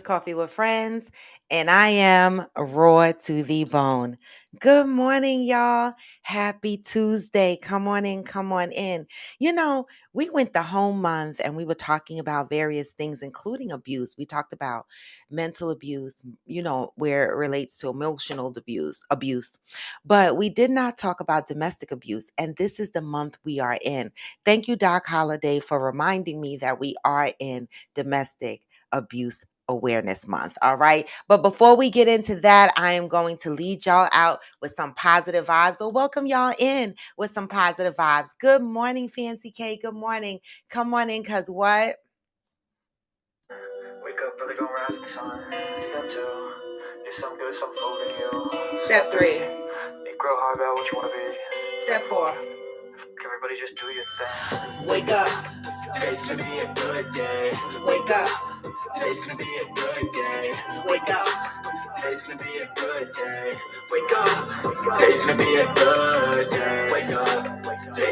Coffee with Friends, and I am raw to the bone. Good morning, y'all. Happy Tuesday. Come on in, come on in. We went the whole month and we were talking about various things, including abuse. We talked about mental abuse, where it relates to emotional abuse. But we did not talk about domestic abuse, and this is the month we are in. Thank you, Doc Holliday, for reminding me that we are in domestic abuse Awareness Month. All right. But before we get into that, I am going to lead y'all out with some positive vibes or welcome y'all in with some positive vibes. Good morning, Fancy K. Good morning. Come on in, cause what? Wake up, really gonna rise with the sun. Step two, get some good, some food in you. Step 3. Think real hard about what you wanna be. Step 4. Everybody just do your thing. Wake up. Today's gonna be a good day. Wake up. Today's gonna be a good day. Wake up. Today's gonna be a good day. Wake up. Today's gonna be a good day. Wake up.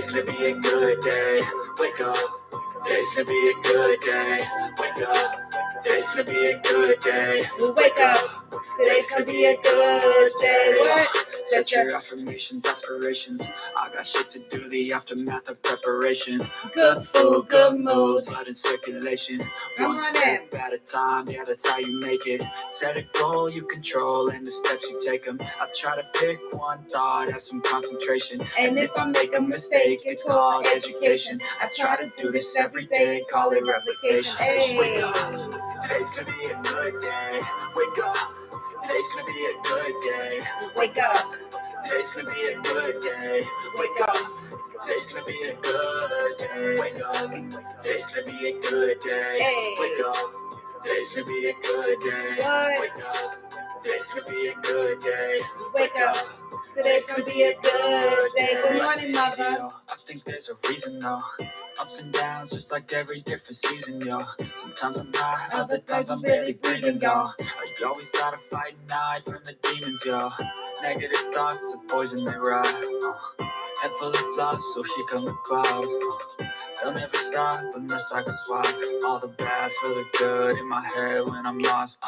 Today's gonna be a good day. Wake up. Today's gonna be a good day. Wake up. Today's gonna be a good day. Wake up. Today's gonna be a good day. What? Set your affirmations, aspirations. I got shit to do, the aftermath of preparation. Good food, good mood. Blood in circulation. Come One on step at a time, yeah, that's how you make it. Set a goal you control and the steps you take them. I try to pick one thought, have some concentration. And if I make a mistake, it's called education. I try to do this every day, call it replication. Hey. Wake up. Today's gonna be a good day. Wake up. Today's gonna be a good day. Wake up. Today's gonna be a good day. Wake up. Today's gonna be a good day. Wake up. Today's gonna be a good day. Hey. Wake up. Today's gonna be a good day. What? Wake up. Today's gonna be a good day. Wake up. Today's gonna be a good day. Good morning, mother. I think there's a reason though. Ups and downs, just like every different season, yo. Sometimes I'm high, other times I'm barely breathing, yo. I always gotta fight and hide from the demons, yo. Negative thoughts are poison, they rot. Head full of flaws, so here come the clouds. They'll never stop unless I can swap all the bad for the good in my head when I'm lost.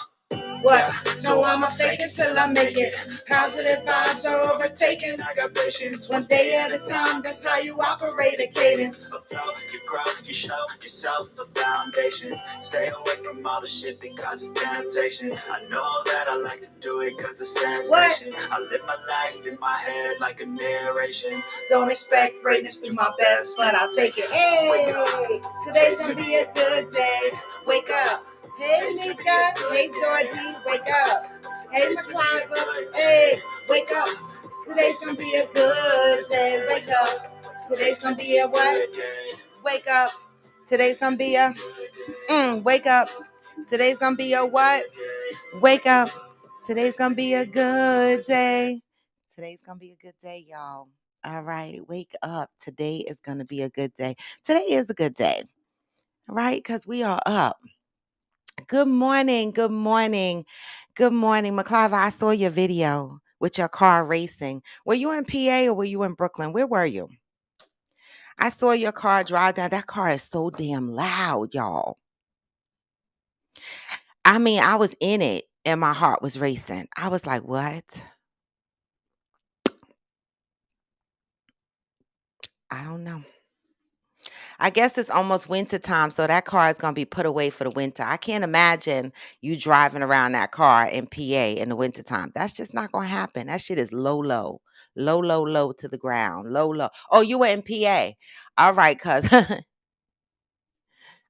What? So I'ma fake it till I make it. Positive vibes are overtaken. I got patience. One day at a time, that's how you operate a cadence. So flow, you grow, you show yourself a foundation. Stay away from all the shit that causes temptation. I know that I like to do it cause it's sensation. I live my life in my head like a narration. Don't expect greatness through my best, but I'll take it. Hey, today's gonna be a good day. Wake up. Hey, Mika. Hey, Georgie. Wake up. Hey, McCliver. Hey, wake up. Today's gonna be a good day. Wake up. Today's gonna be a what? Wake up. Today's gonna be a wake up. Today's gonna be a what? Wake up. Today's gonna be a good day. Today's gonna be a good day, y'all. All right, wake up. Today is gonna be a good day. Today is a good day, right? Because we are up. Good morning. Good morning. Good morning, McCliver. I saw your video with your car racing. Were you in PA or were you in Brooklyn? Where were you? I saw your car drive down. That car is so damn loud, y'all. I mean, I was in it and my heart was racing. I was like, what? I don't know. I guess it's almost winter time, so that car is going to be put away for the winter. I can't imagine you driving around that car in PA in the wintertime. That's just not going to happen. That shit is low, low, low, low, low to the ground, low, low. Oh, you were in PA. All right, cuz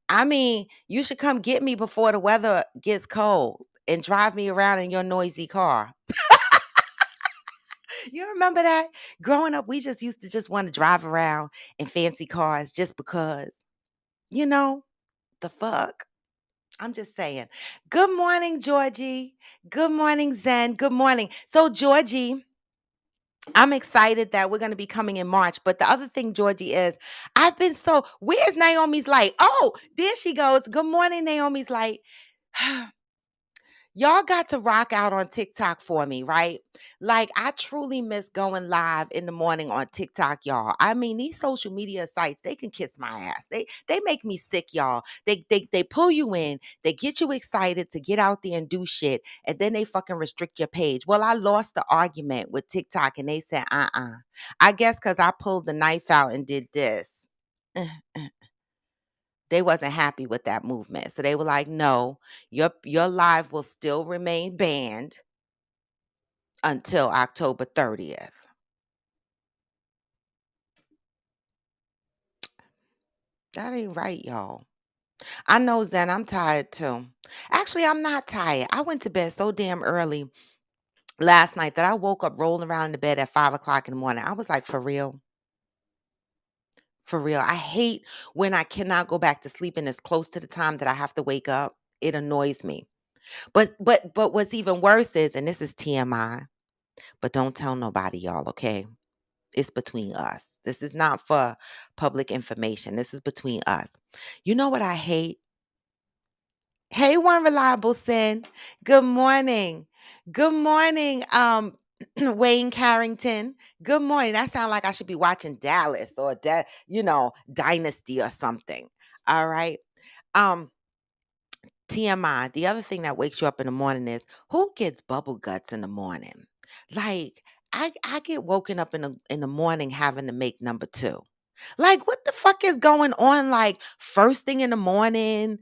I mean, you should come get me before the weather gets cold and drive me around in your noisy car. You remember that? Growing up, we just used to just want to drive around in fancy cars just because, you know, the fuck. I'm just saying. Good morning, Georgie. Good morning, Zen. Good morning. So, Georgie, I'm excited that we're going to be coming in March. But the other thing, Georgie, is where's Naomi's light? Oh, there she goes. Good morning, Naomi's light. Y'all got to rock out on TikTok for me, right? Like I truly miss going live in the morning on TikTok, y'all. I mean, these social media sites, they can kiss my ass. They make me sick, y'all. They pull you in, they get you excited to get out there and do shit, and then they fucking restrict your page. Well, I lost the argument with TikTok and they said, I guess because I pulled the knife out and did this. They wasn't happy with that movement. So they were like, no, your live will still remain banned until October 30th. That ain't right, y'all. I know, Zen, I'm tired too. Actually, I'm not tired. I went to bed so damn early last night that I woke up rolling around in the bed at 5 o'clock in the morning. I was like, for real? For real. I hate when I cannot go back to sleep and it's close to the time that I have to wake up. It annoys me. But what's even worse is, and this is TMI, but don't tell nobody, y'all, okay? It's between us. This is not for public information. This is between us. You know what I hate? Hey, one reliable sin. Good morning. Good morning, Wayne Carrington. Good morning. That sounds like I should be watching Dallas or Dynasty or something. All right. Um, TMI, the other thing that wakes you up in the morning is who gets bubble guts in the morning? Like, I get woken up in the morning having to make number two. Like, what the fuck is going on? Like, first thing in the morning,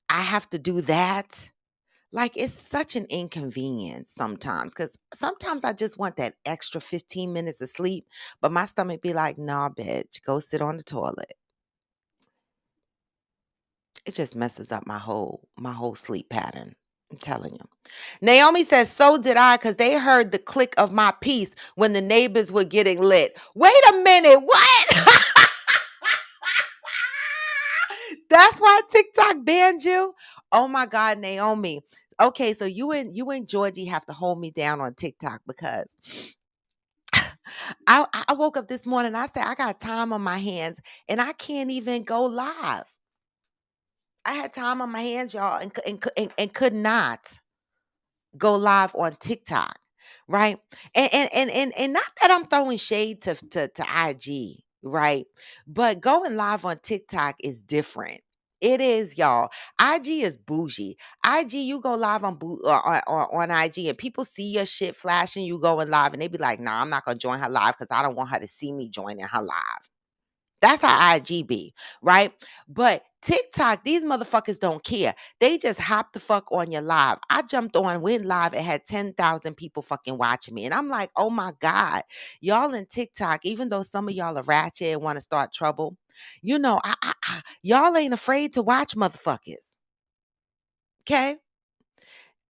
I have to do that. Like, it's such an inconvenience sometimes because sometimes I just want that extra 15 minutes of sleep, but my stomach be like, nah, bitch, go sit on the toilet. It just messes up my whole sleep pattern. I'm telling you. Naomi says, so did I, because they heard the click of my piece when the neighbors were getting lit. Wait a minute, what? That's why TikTok banned you? Oh my God, Naomi. Okay, so you and Georgie have to hold me down on TikTok because I woke up this morning. I said I got time on my hands and I can't even go live. I had time on my hands, y'all, and could not go live on TikTok, right? And not that I'm throwing shade to IG, right? But going live on TikTok is different. It is, y'all. IG is bougie. IG, you go live on IG, and people see your shit flashing. You going live, and they be like, "Nah, I'm not gonna join her live because I don't want her to see me joining her live." That's how IG be, right? But TikTok, these motherfuckers don't care. They just hop the fuck on your live. I jumped on, went live, and had 10,000 people fucking watching me. And I'm like, oh my God, y'all in TikTok, even though some of y'all are ratchet and want to start trouble, y'all ain't afraid to watch motherfuckers. Okay?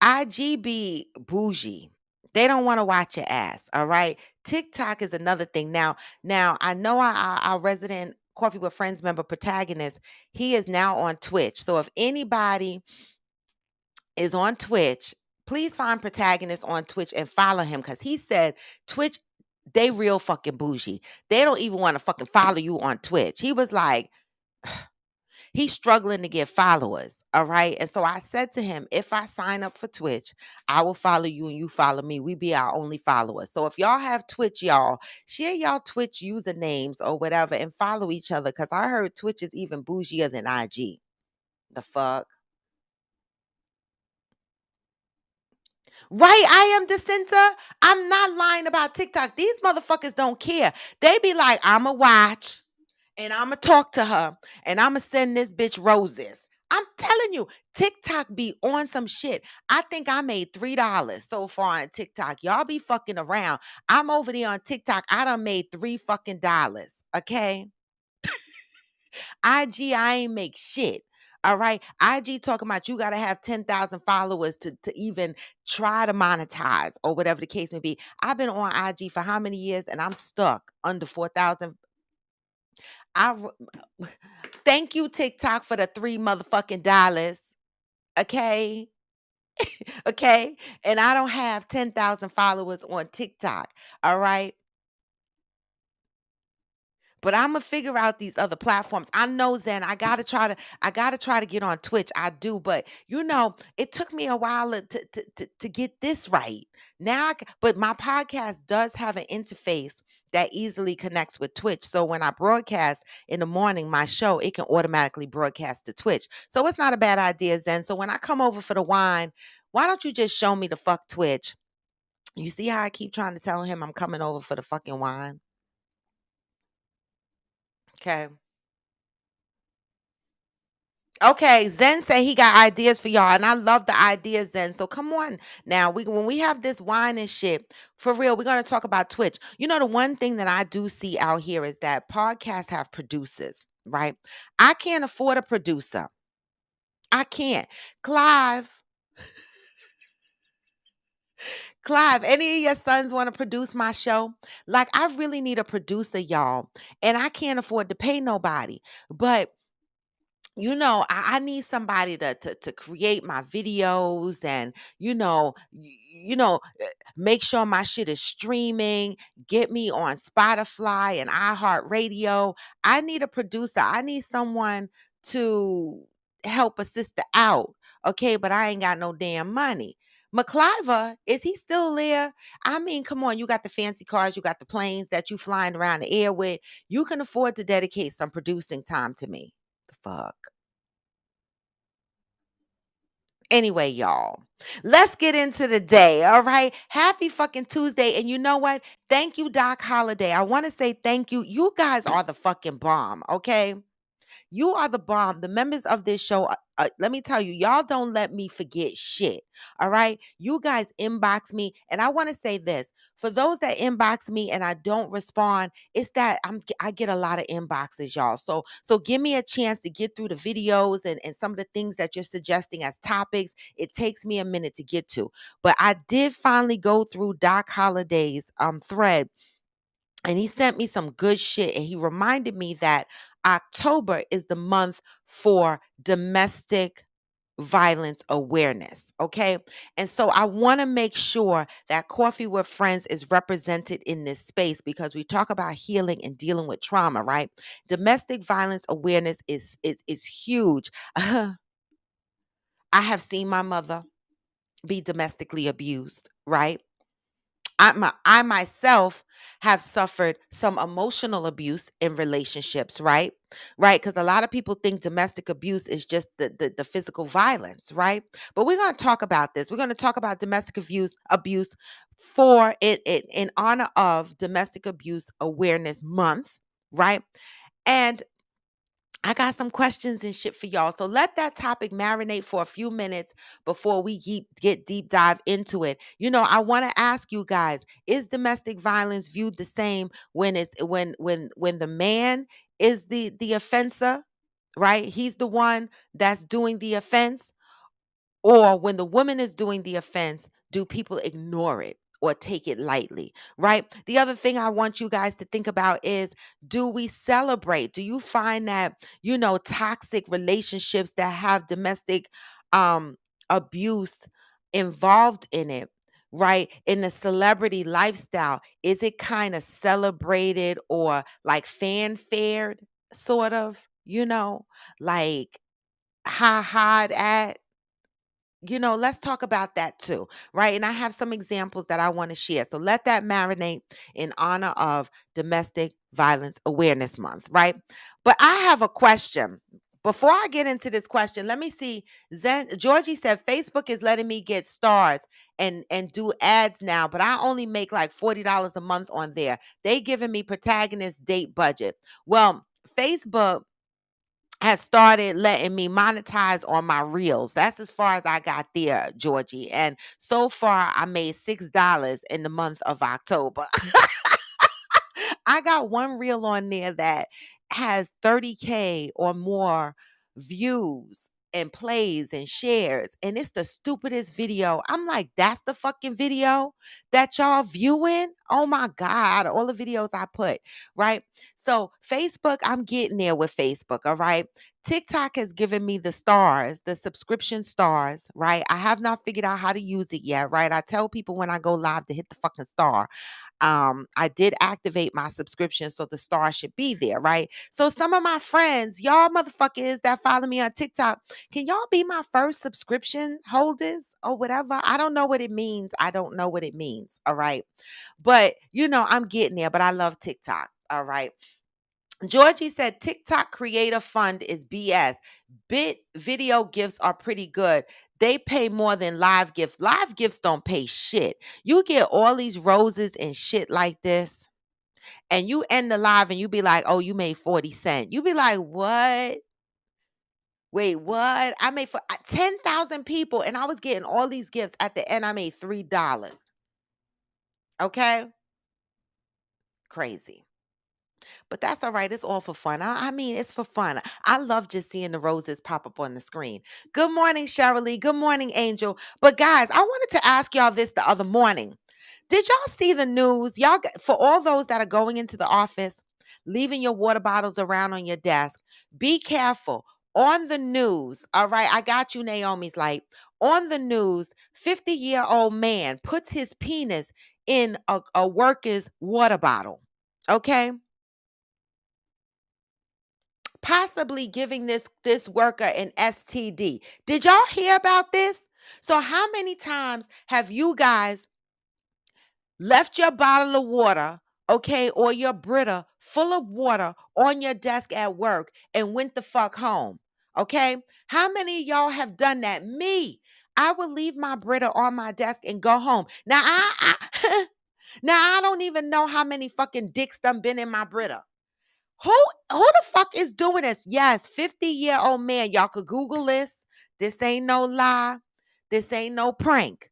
IGB bougie. They don't want to watch your ass. All right. TikTok is another thing. Now I know our resident Coffee with Friends member protagonist. He is now on Twitch. So if anybody is on Twitch, please find protagonist on Twitch and follow him because he said Twitch. They real fucking bougie. They don't even want to fucking follow you on Twitch. He was like, he's struggling to get followers. All right. And so I said to him, if I sign up for Twitch, I will follow you and you follow me. We be our only followers. So if y'all have Twitch, y'all, share y'all Twitch usernames or whatever and follow each other. Cause I heard Twitch is even bougier than IG. The fuck? Right, I am Jacinta. I'm not lying about TikTok. These motherfuckers don't care. They be like, I'ma watch and I'ma talk to her and I'ma send this bitch roses. I'm telling you, TikTok be on some shit. I think I made $3 so far on TikTok. Y'all be fucking around. I'm over there on TikTok. I done made $3 fucking dollars. Okay. IG, I ain't make shit. All right. IG talking about you got to have 10,000 followers to even try to monetize or whatever the case may be. I've been on IG for how many years and I'm stuck under 4,000. Thank you, TikTok, for the $3 motherfucking dollars. Okay. Okay. And I don't have 10,000 followers on TikTok. All right. But I'm gonna figure out these other platforms. I know, Zen. I gotta try to get on Twitch. I do, but it took me a while to get this right. But my podcast does have an interface that easily connects with Twitch. So when I broadcast in the morning, my show, it can automatically broadcast to Twitch. So it's not a bad idea, Zen. So when I come over for the wine, why don't you just show me the fuck Twitch? You see how I keep trying to tell him I'm coming over for the fucking wine? Okay. Okay, Zen said he got ideas for y'all, and I love the ideas, Zen. So come on now. When we have this wine and shit, for real, we're gonna talk about Twitch. The one thing that I do see out here is that podcasts have producers, right? I can't afford a producer. I can't. Clive, Clive, any of your sons want to produce my show? Like, I really need a producer, y'all, and I can't afford to pay nobody. But I need somebody to create my videos and make sure my shit is streaming, get me on Spotify and iHeartRadio. I need a producer. I need someone to help a sister out. Okay, but I ain't got no damn money. McCliver, is he still there? I mean, come on, you got the fancy cars, you got the planes that you flying around the air with. You can afford to dedicate some producing time to me. The fuck. Anyway, y'all, let's get into the day. All right. Happy fucking Tuesday. And you know what? Thank you, Doc Holiday. I want to say thank you. You guys are the fucking bomb. Okay. You are the bomb. The members of this show, let me tell you, y'all don't let me forget shit. All right. You guys inbox me. And I want to say this for those that inbox me and I don't respond, it's that I get a lot of inboxes, y'all. So give me a chance to get through the videos and some of the things that you're suggesting as topics. It takes me a minute to get to. But I did finally go through Doc Holliday's thread, and he sent me some good shit. And he reminded me that October is the month for domestic violence awareness. Okay. And so I want to make sure that Coffee with Friends is represented in this space because we talk about healing and dealing with trauma, right? Domestic violence awareness is huge. I have seen my mother be domestically abused, right? I myself have suffered some emotional abuse in relationships, right? Right? Because a lot of people think domestic abuse is just the physical violence, right? But we're going to talk about this. We're going to talk about domestic abuse for it in honor of Domestic Abuse Awareness Month, right? And I got some questions and shit for y'all. So let that topic marinate for a few minutes before we get deep dive into it. I want to ask you guys, is domestic violence viewed the same when it's when the man is the offender, right? He's the one that's doing the offense, or when the woman is doing the offense, do people ignore it or take it lightly, right? The other thing I want you guys to think about is, do we celebrate? Do you find that, toxic relationships that have domestic abuse involved in it, right? In the celebrity lifestyle, is it kind of celebrated or like fanfared, sort of, like ha at? Let's talk about that too, right? And I have some examples that I want to share. So let that marinate in honor of Domestic Violence Awareness Month, right? But I have a question. Before I get into this question, let me see. Georgie said Facebook is letting me get stars and do ads now, but I only make like $40 a month on there. They giving me protagonist date budget. Well, Facebook has started letting me monetize on my reels. That's as far as I got there, Georgie. And so far, I made $6 in the month of October. I got one reel on there that has 30K or more views and plays and shares. And it's the stupidest video. I'm like, that's the fucking video that y'all viewing? Oh my God. All the videos I put, right? So Facebook, I'm getting there with Facebook, all right? TikTok has given me the stars, the subscription stars, right? I have not figured out how to use it yet, right? I tell people when I go live to hit the fucking star. I did activate my subscription, so the star should be there, right? So some of my friends, y'all motherfuckers that follow me on TikTok, can y'all be my first subscription holders or whatever? I don't know what it means. I don't know what it means. All right. But I'm getting there, but I love TikTok. All right. Georgie said TikTok Creator Fund is BS. Bit video gifts are pretty good. They pay more than live gifts. Live gifts don't pay shit. You get all these roses and shit like this, and you end the live and you be like, oh, you made 40 cents. You be like, what? Wait, what? I made for 10,000 people and I was getting all these gifts. At the end, I made $3. Okay? Crazy. But that's all right. It's all for fun. I mean, it's for fun. I love just seeing the roses pop up on the screen. Good morning, Cheryl. Good morning, Angel. But guys, I wanted to ask y'all this the other morning. Did y'all see the news? For all those that are going into the office, leaving your water bottles around on your desk, be careful. On the news, all right, I got you, Naomi's light. On the news, 50-year-old man puts his penis in a worker's water bottle. Okay, possibly giving this worker an STD. Did y'all hear about this? So how many times have you guys left your bottle of water, okay, or your Brita full of water on your desk at work and went the fuck home? Okay? How many of y'all have done that? Me. I would leave my Brita on my desk and go home. Now I now I don't even know how many fucking dicks done been in my Brita. Who the fuck is doing this? Yes, 50-year-old man. Y'all could Google this. This ain't no lie. This ain't no prank.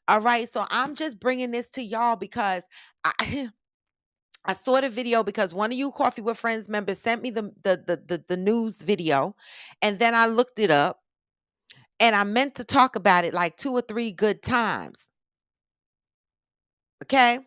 All right. So I'm just bringing this to y'all because I I saw the video because one of you Coffee with Friends members sent me the news video, and then I looked it up and I meant to talk about it like 2 or 3 good times. Okay?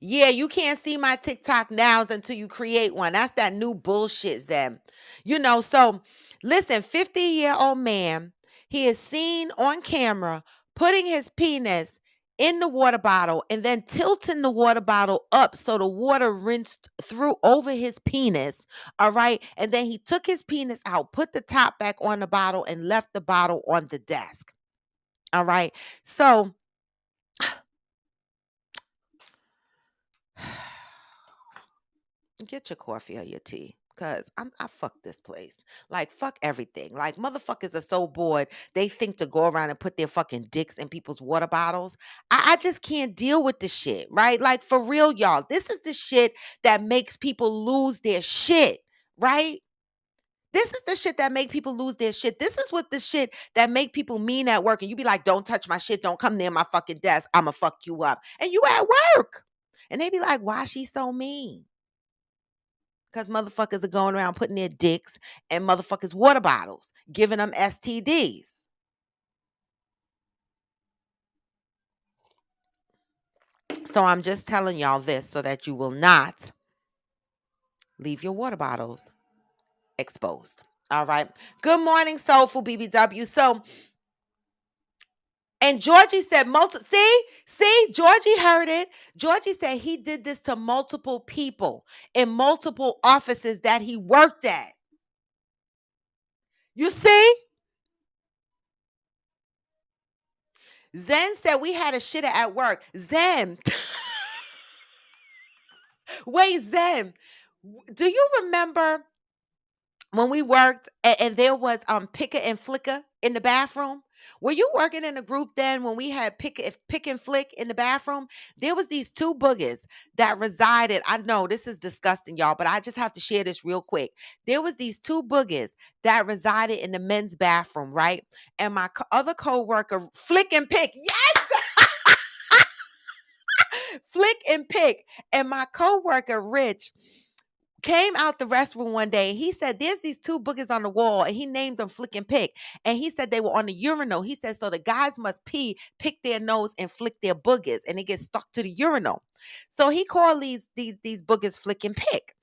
Yeah, you can't see my TikTok nows until you create one. That's that new bullshit, Zem. So listen, 50-year-old man, he is seen on camera putting his penis in the water bottle and then tilting the water bottle up so the water rinsed through over his penis. All right. And then he took his penis out, put the top back on the bottle, and left the bottle on the desk. All right. So get your coffee or your tea. Cause I fuck this place. Like fuck everything. Like motherfuckers are so bored they think to go around and put their fucking dicks in people's water bottles. I just can't deal with this shit, right? Like for real, y'all. This is the shit that makes people lose their shit, right? This is the shit that make people lose their shit. This is what the shit that make people mean at work. And you be like, don't touch my shit. Don't come near my fucking desk. I'ma fuck you up. And you at work. And they be like, why she so mean? Because motherfuckers are going around putting their dicks in motherfuckers' water bottles, giving them STDs. So I'm just telling y'all this so that you will not leave your water bottles exposed. All right. Good morning, Soulful BBW. So, and Georgie said, Georgie heard it. Georgie said he did this to multiple people in multiple offices that he worked at. You see? Zen said we had a shitter at work. Zen. Wait, Zen. Do you remember when we worked and there was picker and flicker in the bathroom? Were you working in a group then when we had pick and flick in the bathroom? There was these 2 boogers that resided. I know this is disgusting, y'all, but I just have to share this real quick. There was these 2 boogers that resided in the men's bathroom, right? And my other coworker, flick and pick, yes, flick and pick, and my coworker, Rich, came out the restroom one day. He said, there's these 2 boogers on the wall, and he named them Flick and Pick. And he said they were on the urinal. He said, so the guys must pee, pick their nose, and flick their boogers, and they get stuck to the urinal. So he called these boogers Flick and Pick.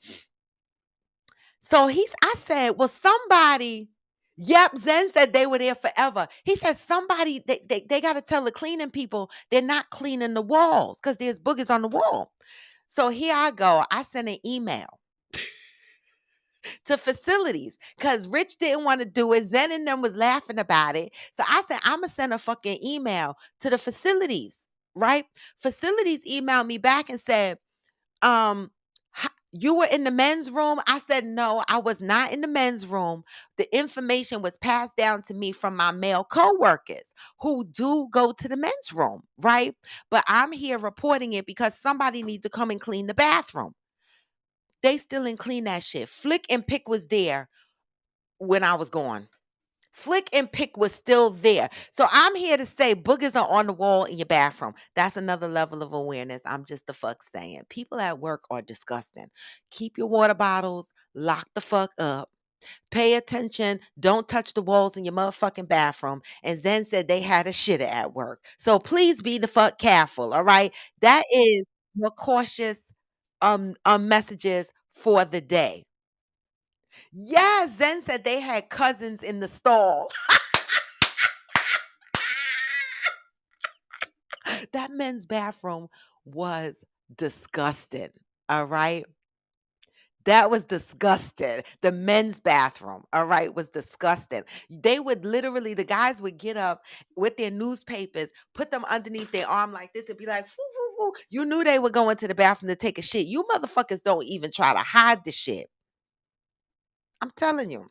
So I said, well, somebody Yep, Zen said they were there forever. He said somebody they got to tell the cleaning people they're not cleaning the walls because there's boogers on the wall. So here I go. I sent an email to facilities because Rich didn't want to do it. Zen and them was laughing about it. So I said, I'm going to send a fucking email to the facilities, right? Facilities emailed me back and said, you were in the men's room? I said, no, I was not in the men's room. The information was passed down to me from my male coworkers who do go to the men's room, right? But I'm here reporting it because somebody needs to come and clean the bathroom. They still didn't clean that shit. Flick and Pick was there when I was gone. Flick and Pick was still there. So I'm here to say boogers are on the wall in your bathroom. That's another level of awareness. I'm just the fuck saying. People at work are disgusting. Keep your water bottles, lock the fuck up. Pay attention. Don't touch the walls in your motherfucking bathroom. And Zen said they had a shitter at work. So please be the fuck careful. All right. That is your cautious messages for the day. Yeah, Zen said they had cousins in the stall. That men's bathroom was disgusting. All right. That was disgusting. The men's bathroom, all right, was disgusting. They would literally, the guys would get up with their newspapers, put them underneath their arm like this, and be like, woo, woo, woo. You knew they were going to the bathroom to take a shit. You motherfuckers don't even try to hide the shit. I'm telling you.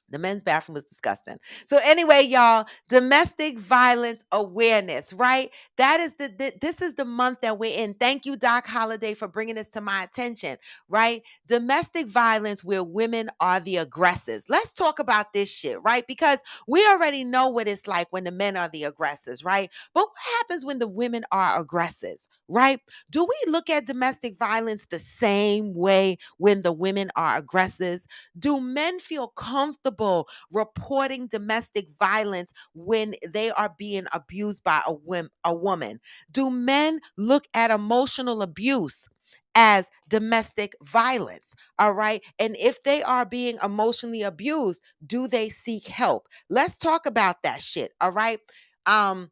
The men's bathroom was disgusting. So anyway, y'all, domestic violence awareness, right? That is this is the month that we're in. Thank you, Doc Holliday, for bringing this to my attention, right? Domestic violence where women are the aggressors. Let's talk about this shit, right? Because we already know what it's like when the men are the aggressors, right? But what happens when the women are aggressors, right? Do we look at domestic violence the same way when the women are aggressors? Do men feel comfortable reporting domestic violence when they are being abused by a woman? Do men look at emotional abuse as domestic violence? All right. And if they are being emotionally abused, do they seek help? Let's talk about that shit. All right. Um,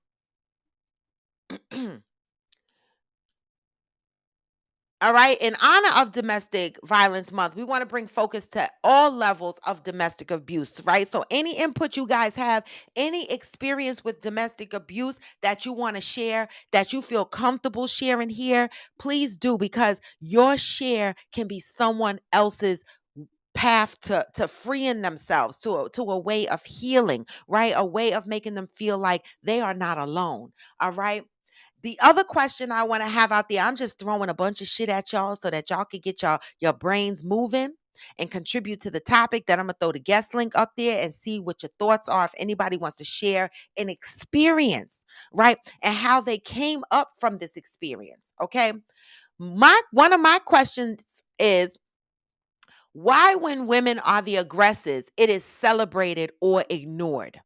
All right. In honor of Domestic Violence Month, we want to bring focus to all levels of domestic abuse, right? So, any input you guys have, any experience with domestic abuse that you want to share, that you feel comfortable sharing here, please do, because your share can be someone else's path to freeing themselves, to a way of healing, right? A way of making them feel like they are not alone. All right. The other question I want to have out there, I'm just throwing a bunch of shit at y'all so that y'all can get your brains moving and contribute to the topic. That I'm gonna throw the guest link up there and see what your thoughts are. If anybody wants to share an experience, right? And how they came up from this experience. Okay. One of my questions is, why, when women are the aggressors, it is celebrated or ignored?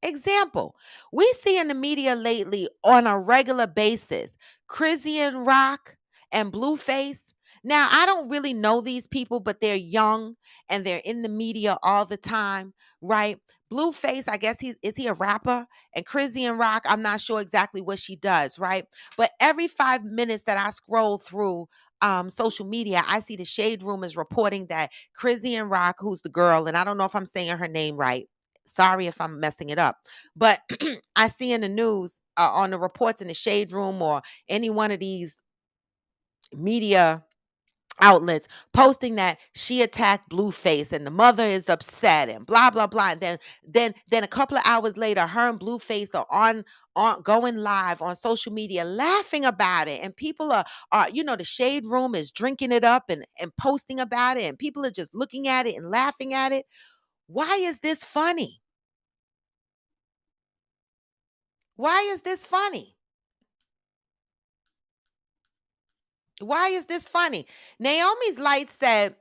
Example, we see in the media lately on a regular basis, Chrisian Rock and Blueface. Now, I don't really know these people, but they're young and they're in the media all the time, right? Blueface, I guess he a rapper, and Chrisian Rock, I'm not sure exactly what she does, right? But every 5 minutes that I scroll through social media, I see the Shade Room is reporting that Chrisian Rock, who's the girl, and I don't know if I'm saying her name right. Sorry if I'm messing it up. But I see in the news, on the reports in the Shade Room or any one of these media outlets posting that she attacked Blueface and the mother is upset and blah blah blah. And then a couple of hours later, her and Blueface are on going live on social media laughing about it. And people are the Shade Room is drinking it up and posting about it, and people are just looking at it and laughing at it. Why is this funny? Why is this funny? Why is this funny? Naomi's Light said,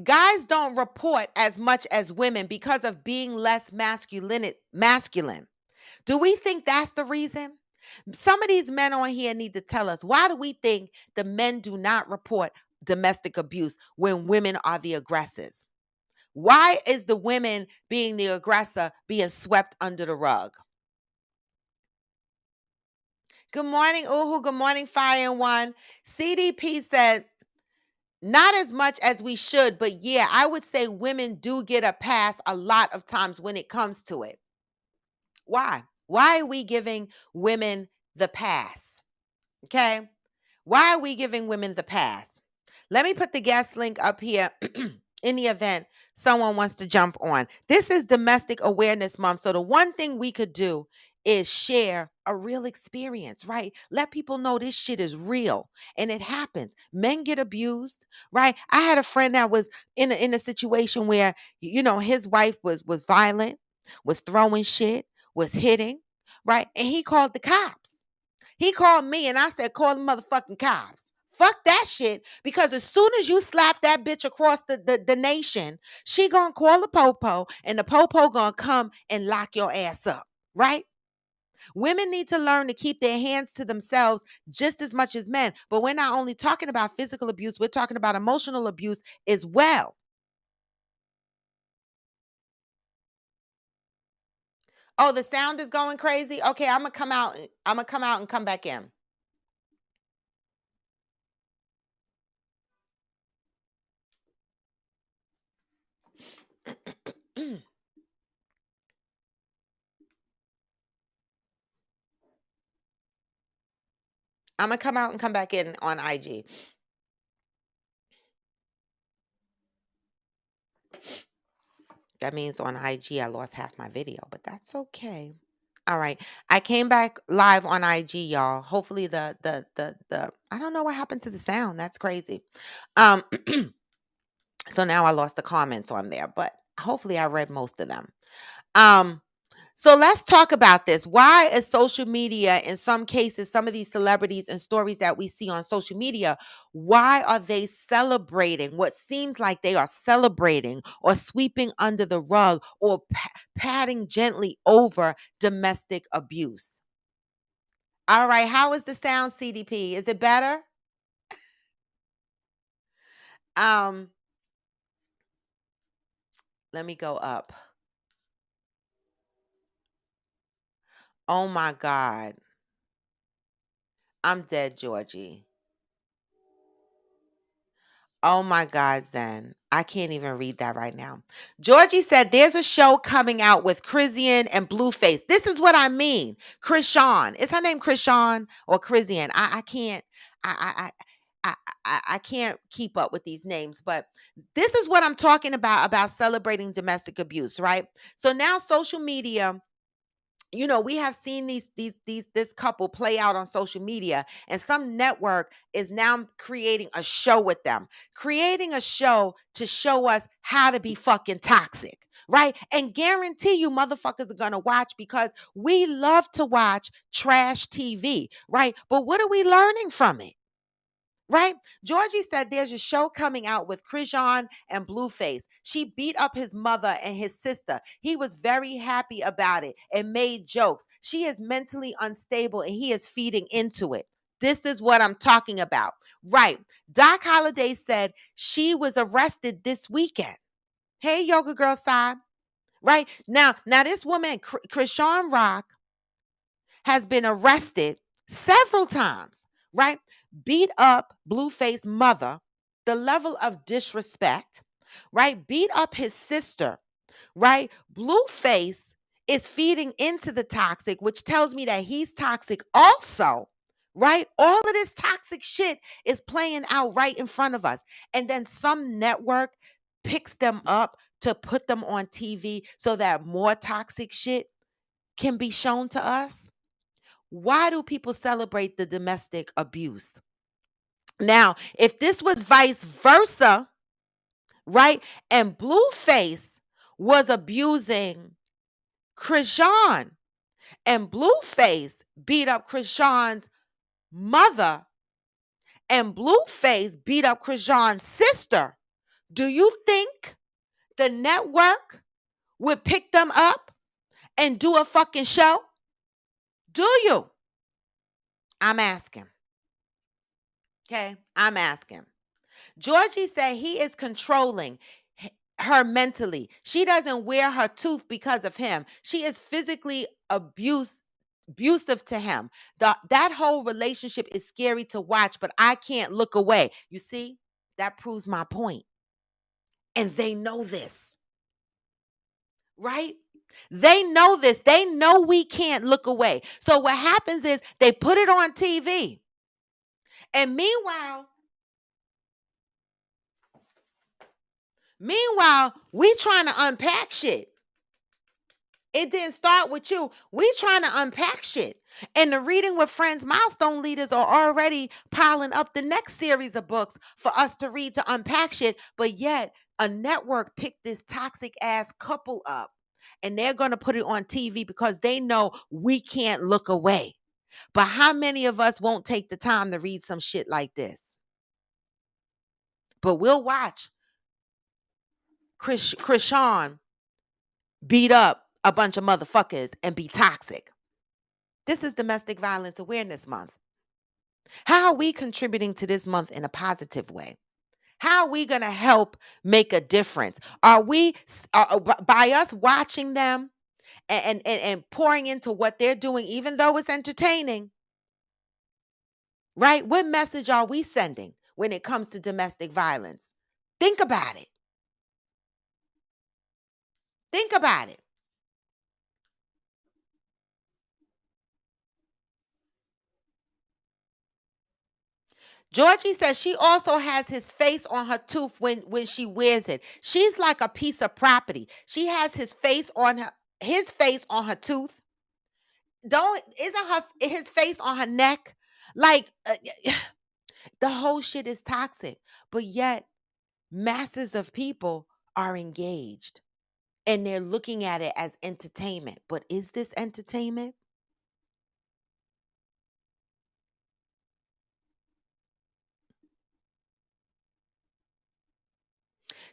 guys don't report as much as women because of being less masculine. Do we think that's the reason? Some of these men on here need to tell us, why do we think the men do not report domestic abuse when women are the aggressors? Why is the women being the aggressor being swept under the rug? Good morning, Uhu. Good morning, Fire and One. CDP said, not as much as we should, but yeah, I would say women do get a pass a lot of times when it comes to it. Why? Why are we giving women the pass? Okay. Why are we giving women the pass? Let me put the guest link up here in the event someone wants to jump on. This is Domestic Awareness Month. So, the one thing we could do is share a real experience, right? Let people know this shit is real and it happens. Men get abused, right? I had a friend that was in a situation where, his wife was violent, was throwing shit, was hitting, right? And he called the cops. He called me and I said, call the motherfucking cops. Fuck that shit. Because as soon as you slap that bitch across the nation, she gonna call the popo and the popo gonna come and lock your ass up. Right? Women need to learn to keep their hands to themselves just as much as men. But we're not only talking about physical abuse, we're talking about emotional abuse as well. Oh, the sound is going crazy. Okay, I'm gonna come out. I'm gonna come out and come back in. I'm gonna come out and come back in on IG. That means on IG I lost half my video, but that's okay. All right. I came back live on IG, y'all. Hopefully the I don't know what happened to the sound. That's crazy. Um so now I lost the comments on there, but hopefully I read most of them. Um so let's talk about this. Why is social media, in some cases, some of these celebrities and stories that we see on social media, why are they celebrating what seems like they are celebrating or sweeping under the rug or patting gently over domestic abuse? All right, how is the sound, CDP? Is it better? Um, Let me go up. Oh my God. I'm dead, Georgie. Oh my God, Zen. I can't even read that right now. Georgie said there's a show coming out with Chrisian and Blueface. This is what I mean. Krishan. Is her name Krishan or Chrisian? I can't I, I can't keep up with these names, but this is what I'm talking about celebrating domestic abuse, right? So now social media, we have seen this couple play out on social media, and some network is now creating a show with them, creating a show to show us how to be fucking toxic, right? And guarantee you motherfuckers are gonna watch because we love to watch trash TV, right? But what are we learning from it? Right? Georgie said there's a show coming out with Krishan and Blueface. She beat up his mother and his sister. He was very happy about it and made jokes. She is mentally unstable and he is feeding into it. This is what I'm talking about. Right. Doc Holliday said she was arrested this weekend. Hey, Yoga Girl side. Right? Now this woman, Krishan Rock, has been arrested several times, right? Beat up Blueface mother, the level of disrespect, right? Beat up his sister, right? Blueface is feeding into the toxic, which tells me that he's toxic also, right? All of this toxic shit is playing out right in front of us. And then some network picks them up to put them on TV so that more toxic shit can be shown to us. Why do people celebrate the domestic abuse? Now, if this was vice versa, right, and Blueface was abusing Krishan, and Blueface beat up Krishan's mother, and Blueface beat up Krishan's sister, do you think the network would pick them up and do a fucking show? Do you? I'm asking. Okay, I'm asking. Georgie said he is controlling. her mentally. She doesn't wear her tooth because of him. She is physically abusive to him. That whole relationship is scary to watch, but I can't look away. You see, that proves my point. And they know this, right? They know this. They know we can't look away. So what happens is they put it on TV. And meanwhile, we trying to unpack shit. It didn't start with you. We trying to unpack shit. And the Reading with Friends milestone leaders are already piling up the next series of books for us to read to unpack shit. But yet, a network picked this toxic ass couple up and they're going to put it on TV because they know we can't look away. But how many of us won't take the time to read some shit like this? But we'll watch Krishan beat up a bunch of motherfuckers and be toxic. This is Domestic Violence Awareness Month. How are we contributing to this month in a positive way? How are we going to help make a difference? Are we, by us watching them and pouring into what they're doing, even though it's entertaining, right? What message are we sending when it comes to domestic violence? Think about it. Think about it. Georgie says she also has his face on her tooth when she wears it. She's like a piece of property. She has his face on her tooth. Isn't his face on her neck? Like the whole shit is toxic. But yet masses of people are engaged and they're looking at it as entertainment. But is this entertainment?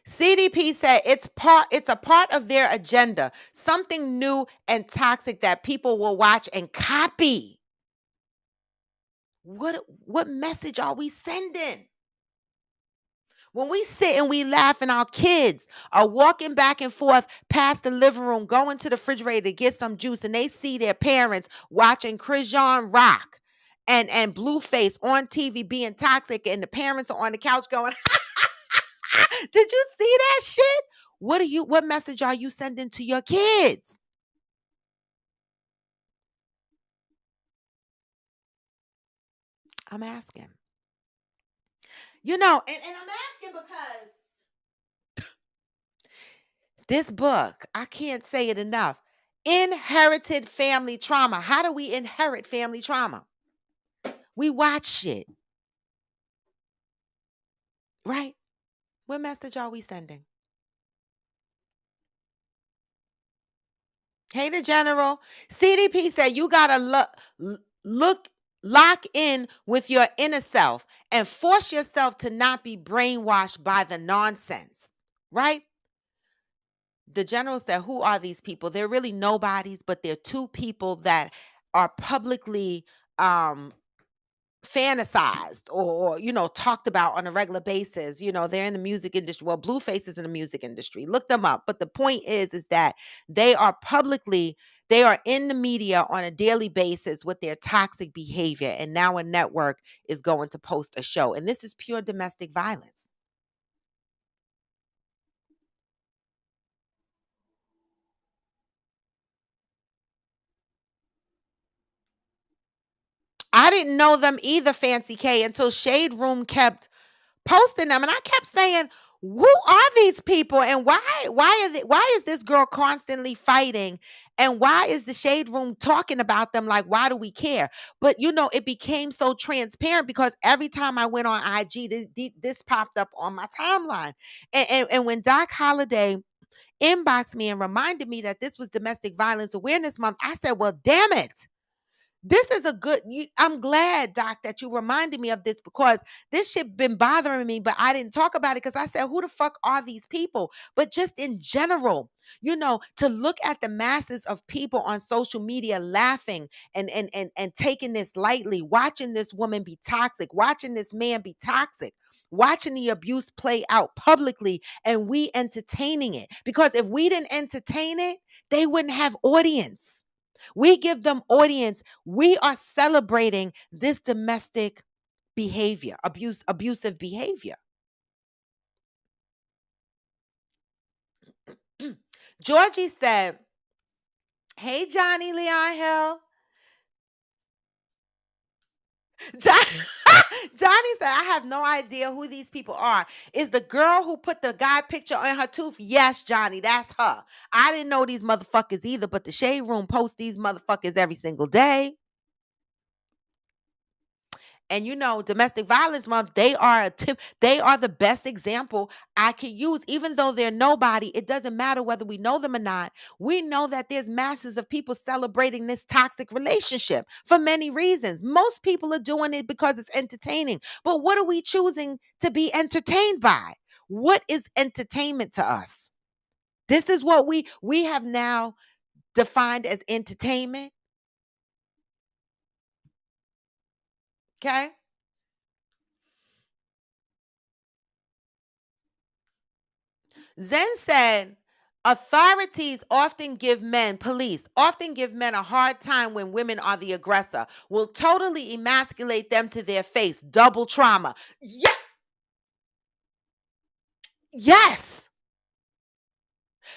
CDP said it's a part of their agenda, something new and toxic that people will watch and copy. What message are we sending? When we sit and we laugh and our kids are walking back and forth past the living room, going to the refrigerator to get some juice, and they see their parents watching Krishan Rock and Blueface on TV being toxic, and the parents are on the couch going, did you see that shit? What message are you sending to your kids? I'm asking. And I'm asking because this book, I can't say it enough. Inherited family trauma. How do we inherit family trauma? We watch shit. Right? What message are we sending? Hey, the general. CDP said you gotta lock in with your inner self and force yourself to not be brainwashed by the nonsense. Right? The general said, who are these people? They're really nobodies, but they're two people that are publicly fantasized or talked about on a regular basis. They're in the music industry. Well, Blueface is in the music industry. Look them up. But the point is that they are in the media on a daily basis with their toxic behavior. And now a network is going to post a show. And this is pure domestic violence. I didn't know them either, Fancy K, until Shade Room kept posting them, and I kept saying, "Who are these people, and why is this girl constantly fighting, and why is the Shade Room talking about them? Like, why do we care?" But it became so transparent because every time I went on IG, this popped up on my timeline, and when Doc Holliday inboxed me and reminded me that this was Domestic Violence Awareness Month, I said, "Well, damn it." This is I'm glad, Doc, that you reminded me of this because this shit been bothering me, but I didn't talk about it because I said, who the fuck are these people? But just in general, to look at the masses of people on social media laughing and taking this lightly, watching this woman be toxic, watching this man be toxic. watching the abuse play out publicly and we entertaining it. Because if we didn't entertain it, they wouldn't have audience. We give them audience. We are celebrating this domestic behavior, abusive behavior. Georgie said, "Hey, Johnny Leon Hill." Jo- Johnny said, "I have no idea who these people are. Is the girl who put the guy picture on her tooth?" Yes, Johnny, that's her. I didn't know these motherfuckers either, but the Shade Room posts these motherfuckers every single day. And you know, domestic violence month, they are the best example I could use. Even though they're nobody, it doesn't matter whether we know them or not. We know that there's masses of people celebrating this toxic relationship for many reasons. Most people are doing it because it's entertaining. But what are we choosing to be entertained by? What is entertainment to us? This is what we have now defined as entertainment. Okay? Zen said, police often give men a hard time when women are the aggressor, will totally emasculate them to their face. Double trauma. Yeah, yes.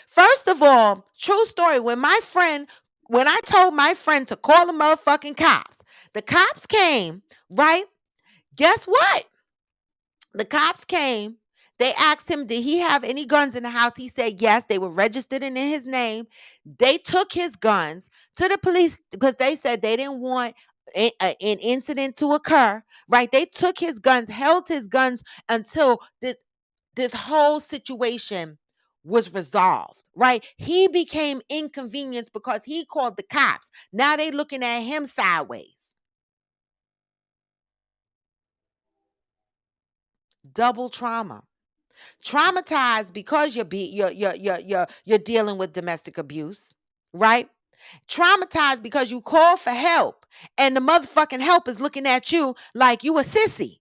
First of all, true story. When I told my friend to call the motherfucking cops, the cops came, right? Guess what? The cops came. They asked him, did he have any guns in the house? He said yes. They were registered in his name. They took his guns to the police because they said they didn't want an incident to occur, right? They took his guns, held his guns until this whole situation was resolved, right? He became inconvenienced because he called the cops. Now they looking at him sideways. Double trauma. Traumatized because you're dealing with domestic abuse, right? Traumatized because you call for help and the motherfucking help is looking at you like you a sissy.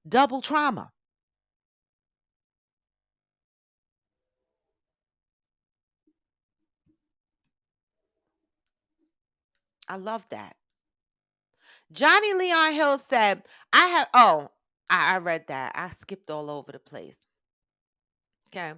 Double trauma. I love that. Johnny Leon Hill said, I read that. I skipped all over the place. Okay.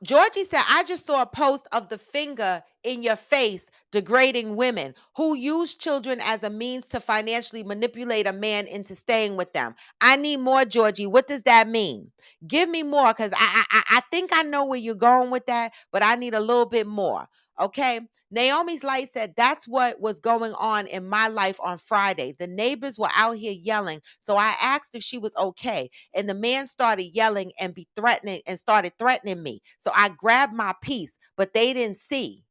Georgie said, I just saw a post of the finger in your face degrading women who use children as a means to financially manipulate a man into staying with them. I need more, Georgie. What does that mean? Give me more, because I think I know where you're going with that, but I need a little bit more. Okay. Naomi's Light said, that's what was going on in my life on Friday. The neighbors were out here yelling. So I asked if she was okay. And the man started yelling and started threatening me. So I grabbed my piece, but they didn't see.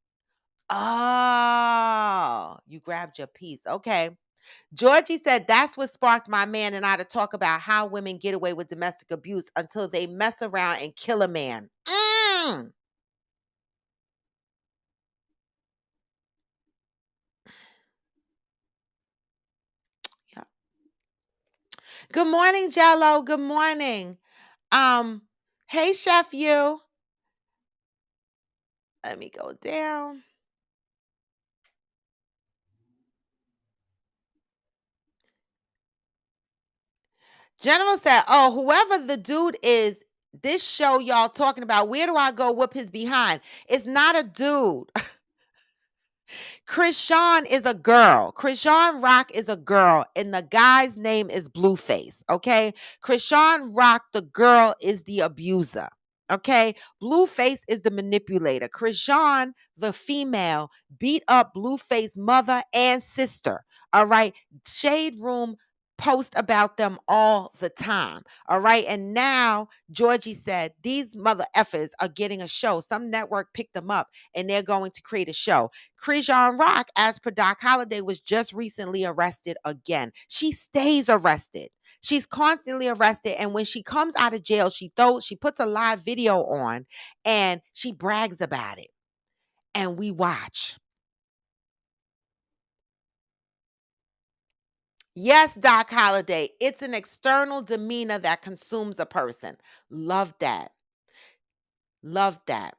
Oh, you grabbed your piece. Okay. Georgie said that's what sparked my man and I to talk about how women get away with domestic abuse until they mess around and kill a man. Yeah. Good morning, Jello. Good morning. Um, hey, Chef You. Let me go down. General said, "Oh, whoever the dude is, this show y'all talking about, where do I go whoop his behind? It's not a dude. Krishan is a girl. Krishan Rock is a girl, and the guy's name is Blueface. Okay, Krishan Rock, the girl, is the abuser. Okay, Blueface is the manipulator. Krishan, the female, beat up Blueface mother and sister. All right, Shade Room post about them all the time. All right, and now Georgie said these mother effers are getting a show. Some network picked them up, and they're going to create a show. Krishan Rock, as per Doc Holliday, was just recently arrested again. She stays arrested. She's constantly arrested, and when she comes out of jail, she puts a live video on and she brags about it, and we watch. Yes, Doc Holliday, it's an external demeanor that consumes a person. Love that. Love that.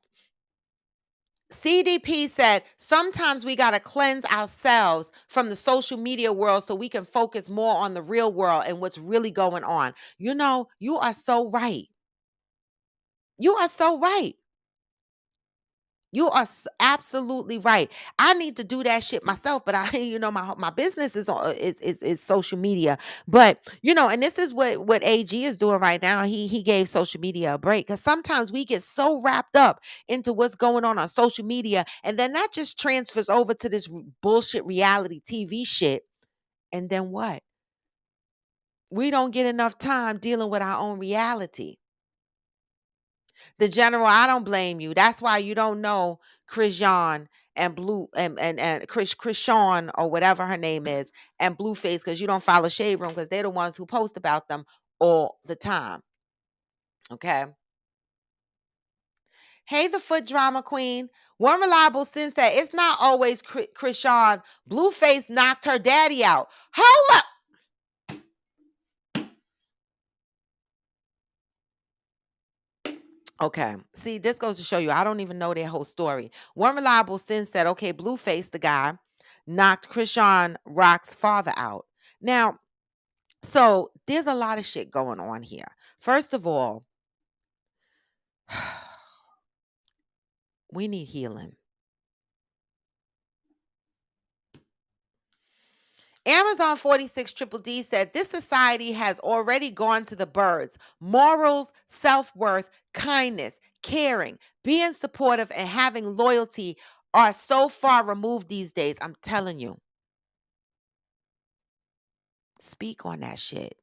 CDP said sometimes we got to cleanse ourselves from the social media world so we can focus more on the real world and what's really going on. You know, you are so right. You are so right. You are absolutely right. I need to do that shit myself, but I, my business is on is social media. But and this is what AG is doing right now. He gave social media a break because sometimes we get so wrapped up into what's going on social media, and then that just transfers over to this bullshit reality TV shit. And then what? We don't get enough time dealing with our own reality. The general, I don't blame you. That's why you don't know Christian and Blue and Christian or whatever her name is and Blueface because you don't follow Shade Room because they're the ones who post about them all the time. Okay. Hey, the foot drama queen. One reliable sin said it's not always Christian. Blueface knocked her daddy out. Hold up. Okay. See, this goes to show you, I don't even know their whole story. One reliable sin said, okay, Blueface, the guy, knocked Krishan Rock's father out. Now, so there's a lot of shit going on here. First of all, we need healing. Amazon 46 Triple D said this society has already gone to the birds. Morals, self-worth, kindness, caring, being supportive, and having loyalty are so far removed these days. I'm telling you. Speak on that shit.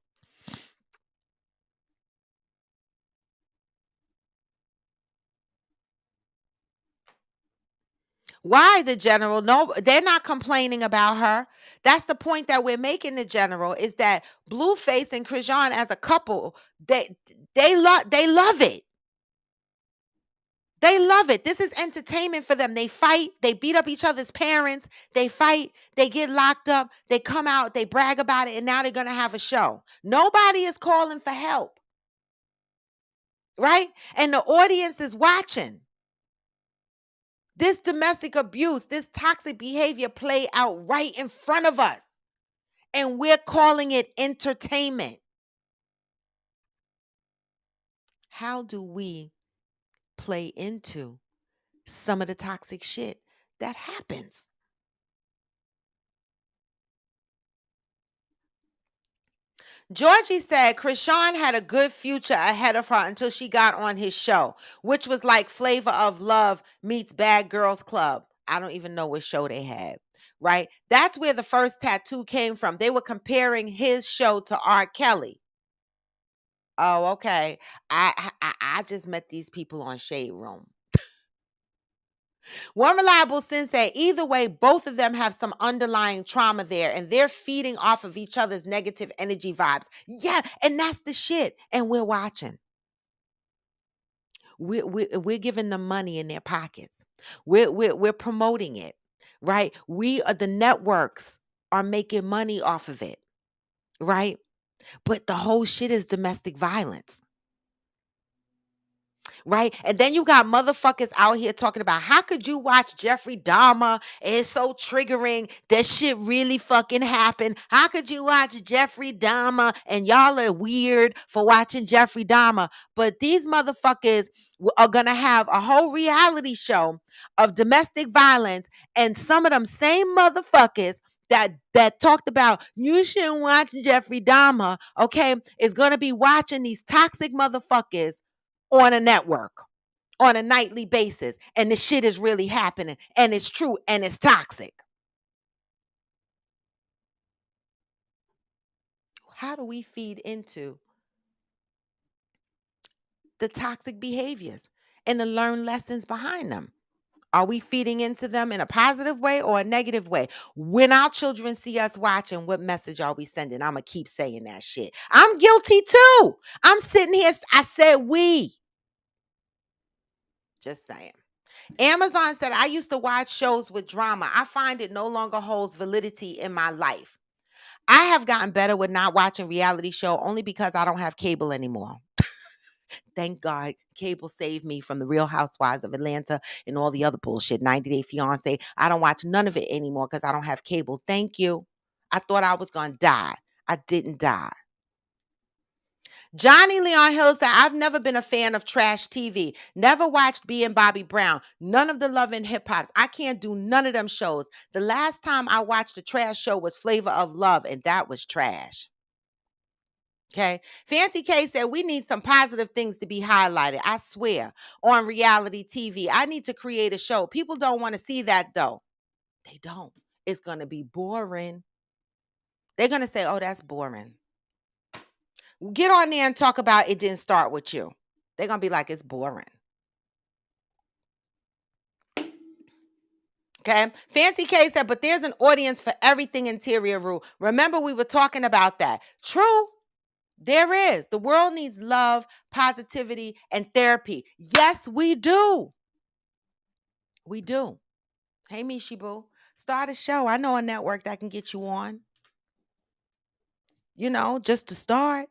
Why the general? No, they're not complaining about her. That's the point that we're making. The general is that Blueface and Krishan as a couple, they love it. They love it. This is entertainment for them. They fight. They beat up each other's parents. They fight. They get locked up. They come out. They brag about it, and now they're gonna have a show. Nobody is calling for help, right? And the audience is watching. This domestic abuse, this toxic behavior play out right in front of us. And we're calling it entertainment. How do we play into some of the toxic shit that happens? Georgie said Krishan had a good future ahead of her until she got on his show, which was like Flavor of Love meets Bad Girls Club. I don't even know what show they had, right? That's where the first tattoo came from. They were comparing his show to R. Kelly. Oh, okay. I just met these people on Shade Room. One reliable sensei, either way, both of them have some underlying trauma there and they're feeding off of each other's negative energy vibes. Yeah, and that's the shit. And we're watching. We're giving them money in their pockets. We're promoting it, right? We are the networks are making money off of it, right? But the whole shit is domestic violence. Right? And then you got motherfuckers out here talking about how could you watch Jeffrey Dahmer? It's so triggering. That shit really fucking happened. How could you watch Jeffrey Dahmer? And y'all are weird for watching Jeffrey Dahmer. But these motherfuckers are gonna have a whole reality show of domestic violence, and some of them same motherfuckers that talked about you shouldn't watch Jeffrey Dahmer, okay, is gonna be watching these toxic motherfuckers on a network on a nightly basis. And the shit is really happening. And it's true. And it's toxic. How do we feed into the toxic behaviors and to learn lessons behind them? Are we feeding into them in a positive way or a negative way? When our children see us watching, what message are we sending? I'm going to keep saying that shit. I'm guilty too. I'm sitting here. I said we. Just saying. Amazon said, I used to watch shows with drama. I find it no longer holds validity in my life. I have gotten better with not watching reality show only because I don't have cable anymore. Thank God cable saved me from the Real Housewives of Atlanta and all the other bullshit. 90 Day Fiance. I don't watch none of it anymore because I don't have cable. Thank you. I thought I was going to die. I didn't die. Johnny Leon Hill said, I've never been a fan of trash TV. Never watched B and Bobby Brown. None of the Love and Hip Hops. I can't do none of them shows. The last time I watched a trash show was Flavor of Love, and that was trash. Okay. Fancy K said, we need some positive things to be highlighted. I swear, on reality TV. I need to create a show. People don't want to see that, though. They don't. It's going to be boring. They're going to say, oh, that's boring. Get on there and talk about it didn't start with you. They're going to be like, it's boring. Okay. Fancy K said, but there's an audience for everything Interior Rule. Remember, we were talking about that. True. There is. The world needs love, positivity, and therapy. Yes, we do. We do. Hey, Mishi Boo, start a show. I know a network that can get you on. Just to start.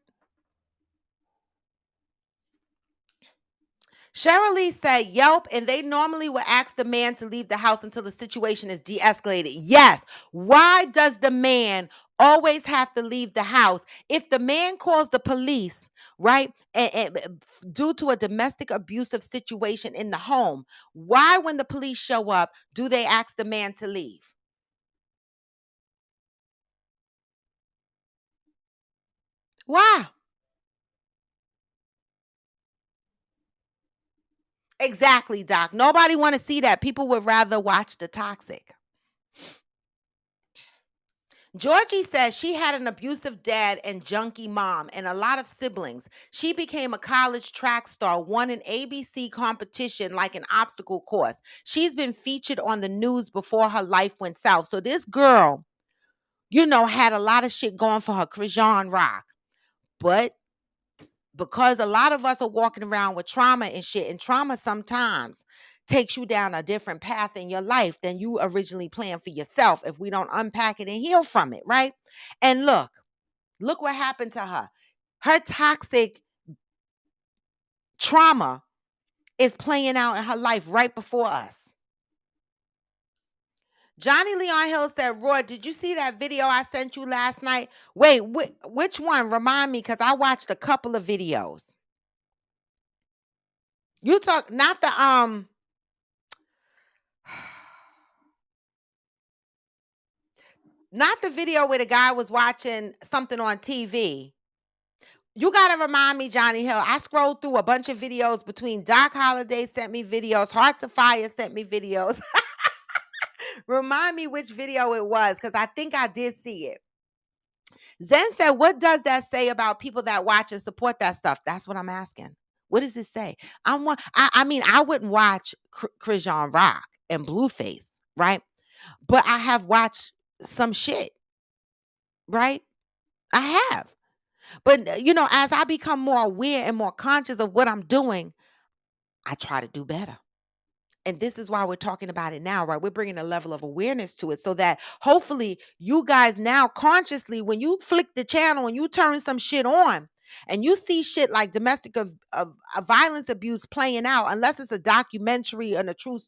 Cheryl Lee said Yelp, and they normally would ask the man to leave the house until the situation is de-escalated. Yes. Why does the man always have to leave the house? If the man calls the police, right, and due to a domestic abusive situation in the home, why, when the police show up, do they ask the man to leave? Why? Exactly, Doc. Nobody want to see that. People would rather watch the toxic. Georgie says she had an abusive dad and junkie mom and a lot of siblings. She became a college track star, won an ABC competition like an obstacle course. She's been featured on the news before her life went south. So this girl, had a lot of shit going for her, Krishan Rock. But because a lot of us are walking around with trauma and shit, and trauma sometimes takes you down a different path in your life than you originally planned for yourself if we don't unpack it and heal from it, right? And look what happened to her. Her toxic trauma is playing out in her life right before us. Johnny Leon Hill said, Roy, did you see that video I sent you last night? Wait, which one? Remind me, because I watched a couple of videos. You talk, not the, not the video where the guy was watching something on TV. You got to remind me, Johnny Hill. I scrolled through a bunch of videos between Doc Holliday sent me videos, Hearts of Fire sent me videos. Remind me which video it was, because I think I did see it. Zen said, what does that say about people that watch and support that stuff? That's what I'm asking. What does it say? I mean, I wouldn't watch Krishan Rock and Blueface, right? But I have watched some shit, right? I have. But, as I become more aware and more conscious of what I'm doing, I try to do better. And this is why we're talking about it now, right? We're bringing a level of awareness to it so that hopefully you guys now consciously, when you flick the channel and you turn some shit on and you see shit like domestic of violence abuse playing out, unless it's a documentary and a true,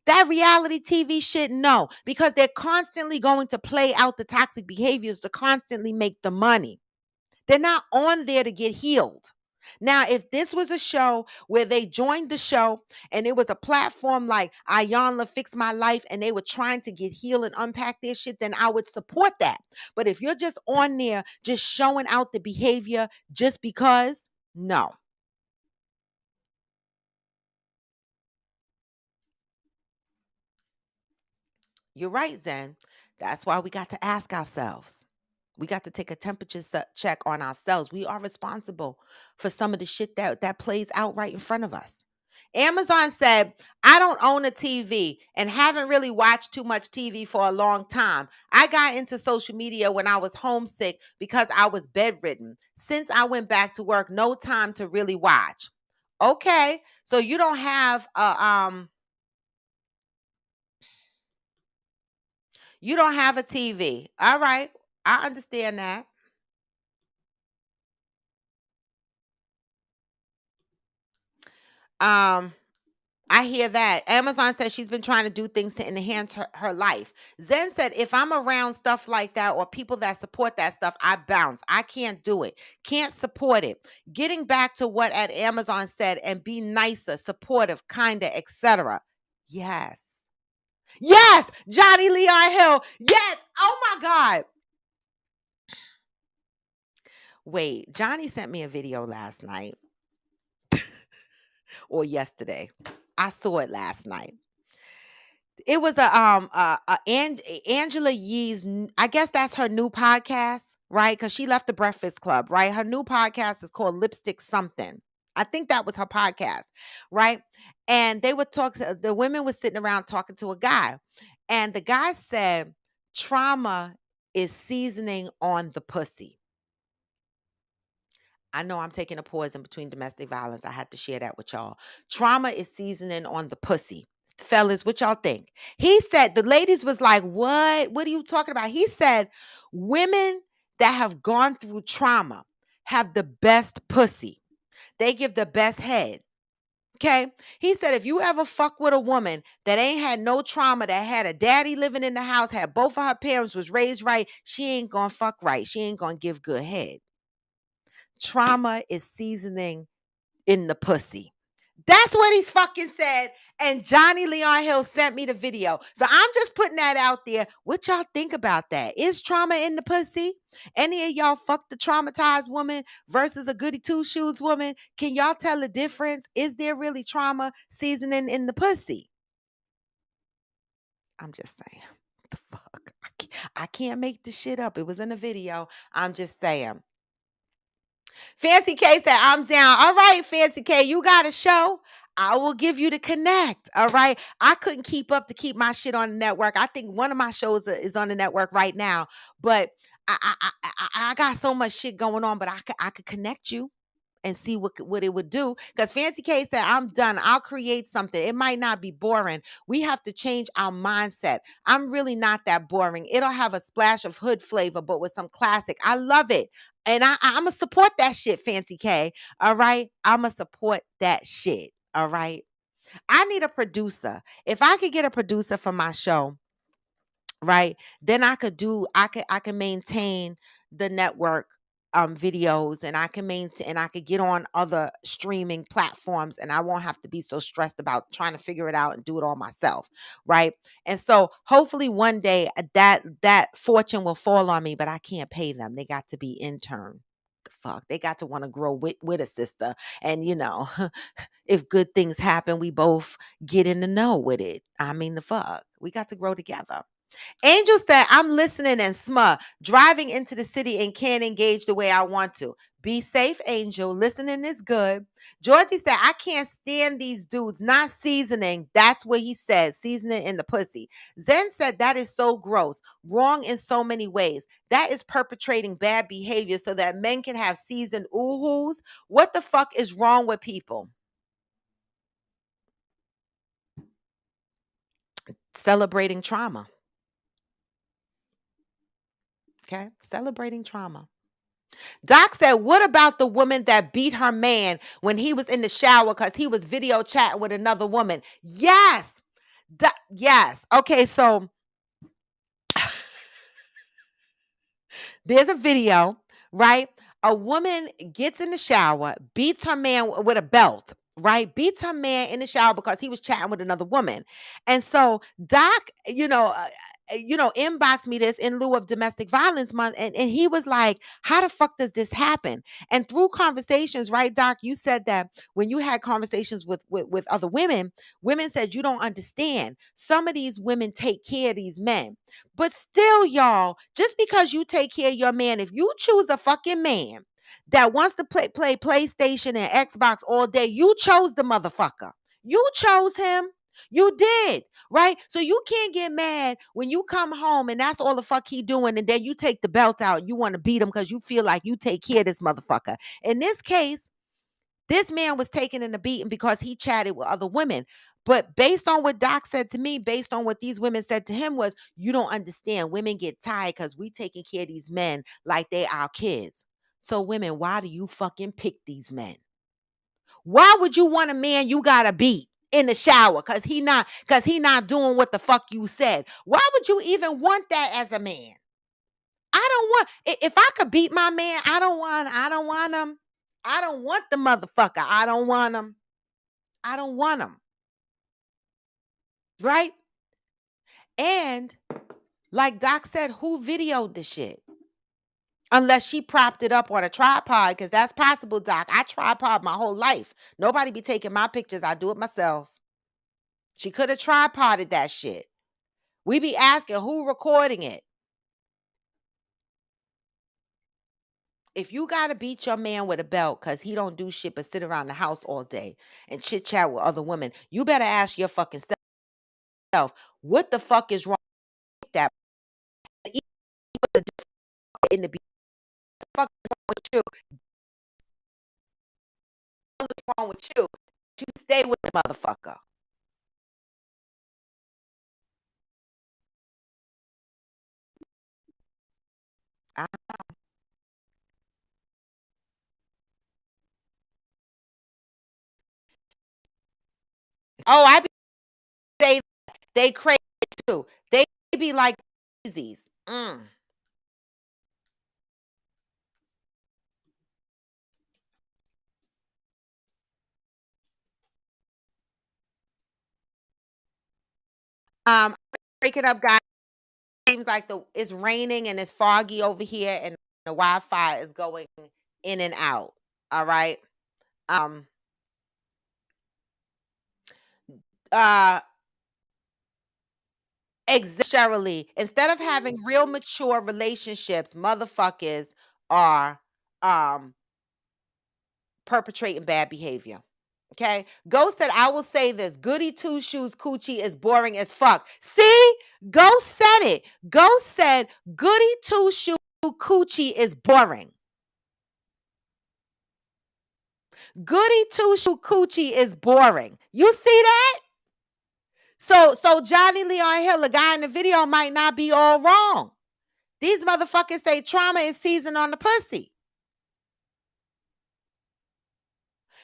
that reality TV shit, no, because they're constantly going to play out the toxic behaviors to constantly make the money. They're not on there to get healed. Now, if this was a show where they joined the show and it was a platform like Ayanla Fix My Life and they were trying to get healed and unpack their shit, then I would support that. But if you're just on there just showing out the behavior just because, no. You're right, Zen. That's why we got to ask ourselves. We got to take a temperature check on ourselves. We are responsible for some of the shit that plays out right in front of us. Amazon said, I don't own a TV and haven't really watched too much TV for a long time. I got into social media when I was homesick because I was bedridden. Since I went back to work, no time to really watch. Okay, so you don't have a TV. All right. I understand that. Um, I hear that. Amazon says she's been trying to do things to enhance her life. Zen said, if I'm around stuff like that or people that support that stuff, I bounce. I can't do it. Can't support it. Getting back to what at Amazon said and be nicer, supportive, kinder, etc. Yes. Yes. Johnny Leon Hill. Yes. Oh my God. Wait, Johnny sent me a video last night or yesterday. I saw it last night. It was Angela Yee's. I guess that's her new podcast, right? Because she left the Breakfast Club, right? Her new podcast is called Lipstick Something. I think that was her podcast, right? And they would talk. The women were sitting around talking to a guy, and the guy said, "Trauma is seasoning on the pussy." I know I'm taking a pause in between domestic violence. I had to share that with y'all. Trauma is seasoning on the pussy. Fellas, what y'all think? He said, the ladies was like, what? What are you talking about? He said, women that have gone through trauma have the best pussy. They give the best head. Okay. He said, if you ever fuck with a woman that ain't had no trauma, that had a daddy living in the house, had both of her parents was raised right, she ain't gonna fuck right. She ain't gonna give good head. Trauma is seasoning in the pussy. That's what he's fucking said. And Johnny Leon Hill sent me the video. So I'm just putting that out there. What y'all think about that? Is trauma in the pussy? Any of y'all fuck the traumatized woman versus a goody two shoes woman? Can y'all tell the difference? Is there really trauma seasoning in the pussy? I'm just saying. What the fuck? I can't make this shit up. It was in a video. I'm just saying. Fancy K said, I'm down. All right, Fancy K, you got a show. I will give you the connect. All right. I couldn't keep up to keep my shit on the network. I think one of my shows is on the network right now, but I got so much shit going on, but I could connect you and see what it would do. Because Fancy K said, I'm done. I'll create something. It might not be boring. We have to change our mindset. I'm really not that boring. It'll have a splash of hood flavor, but with some classic. I love it. And I'm going to support that shit, Fancy K. All right. I'm going to support that shit. All right. I need a producer. If I could get a producer for my show, right, then I can maintain the network videos, and I can maintain, and I could get on other streaming platforms, and I won't have to be so stressed about trying to figure it out and do it all myself, right? And so hopefully one day that fortune will fall on me, but I can't pay them. They got to be intern. The fuck, they got to want to grow with a sister, and if good things happen, we both get in the know with it. I mean, the fuck, we got to grow together. Angel said, I'm listening and driving into the city and can't engage the way I want to. Be safe, Angel. Listening is good. Georgie said, I can't stand these dudes not seasoning. That's what he said, seasoning in the pussy. Zen said, that is so gross. Wrong in so many ways. That is perpetrating bad behavior so that men can have seasoned ooh-hoos. What the fuck is wrong with people? Celebrating trauma. Okay? Celebrating trauma. Doc said, what about the woman that beat her man when he was in the shower because he was video chatting with another woman? Yes. Yes. Okay, so there's a video, right? A woman gets in the shower, beats her man with a belt, right? Beats her man in the shower because he was chatting with another woman. And so Doc, inboxed me this in lieu of domestic violence month. And he was like, how the fuck does this happen? And through conversations, right, Doc, you said that when you had conversations with other women, women said, you don't understand. Some of these women take care of these men. But still, y'all, just because you take care of your man, if you choose a fucking man that wants to play PlayStation and Xbox all day, you chose the motherfucker. You chose him. You did, right? So you can't get mad when you come home and that's all the fuck he doing, and then you take the belt out. You want to beat him because you feel like you take care of this motherfucker. In this case, This man was taken in a beating because he chatted with other women. But based on what Doc said to me, based on what these women said to him, was you don't understand. Women get tired because we taking care of these men like they our kids. So women, why do you fucking pick these men? Why would you want a man you gotta beat in the shower? Cause he not doing what the fuck you said. Why would you even want that as a man? I don't want if I could beat my man, I don't want him. I don't want the motherfucker. I don't want him. I don't want him. Right? And like Doc said, who videoed the shit? Unless she propped it up on a tripod, because that's possible, Doc. I tripod my whole life. Nobody be taking my pictures. I do it myself. She could have tripoded that shit. We be asking who recording it. If you gotta beat your man with a belt because he don't do shit but sit around the house all day and chit chat with other women, you better ask your fucking self, what the fuck is wrong with that? In the fuck is wrong with you? What's wrong with you? You stay with the motherfucker. I- I be say they crazy too. They be like crazies. Breaking up, guys. Seems like it's raining and it's foggy over here, and the Wi-Fi is going in and out. All right. Um. Uh. Exactly. Instead of having real mature relationships, motherfuckers are um perpetrating bad behavior. Okay. Ghost said, I will say this. Goody two shoes coochie is boring as fuck. See? Ghost said it. Ghost said goody two shoe coochie is boring. Goody two shoe coochie is boring. You see that? So Johnny Leon Hill, a guy in the video, might not be all wrong. These motherfuckers say trauma is seasoned on the pussy.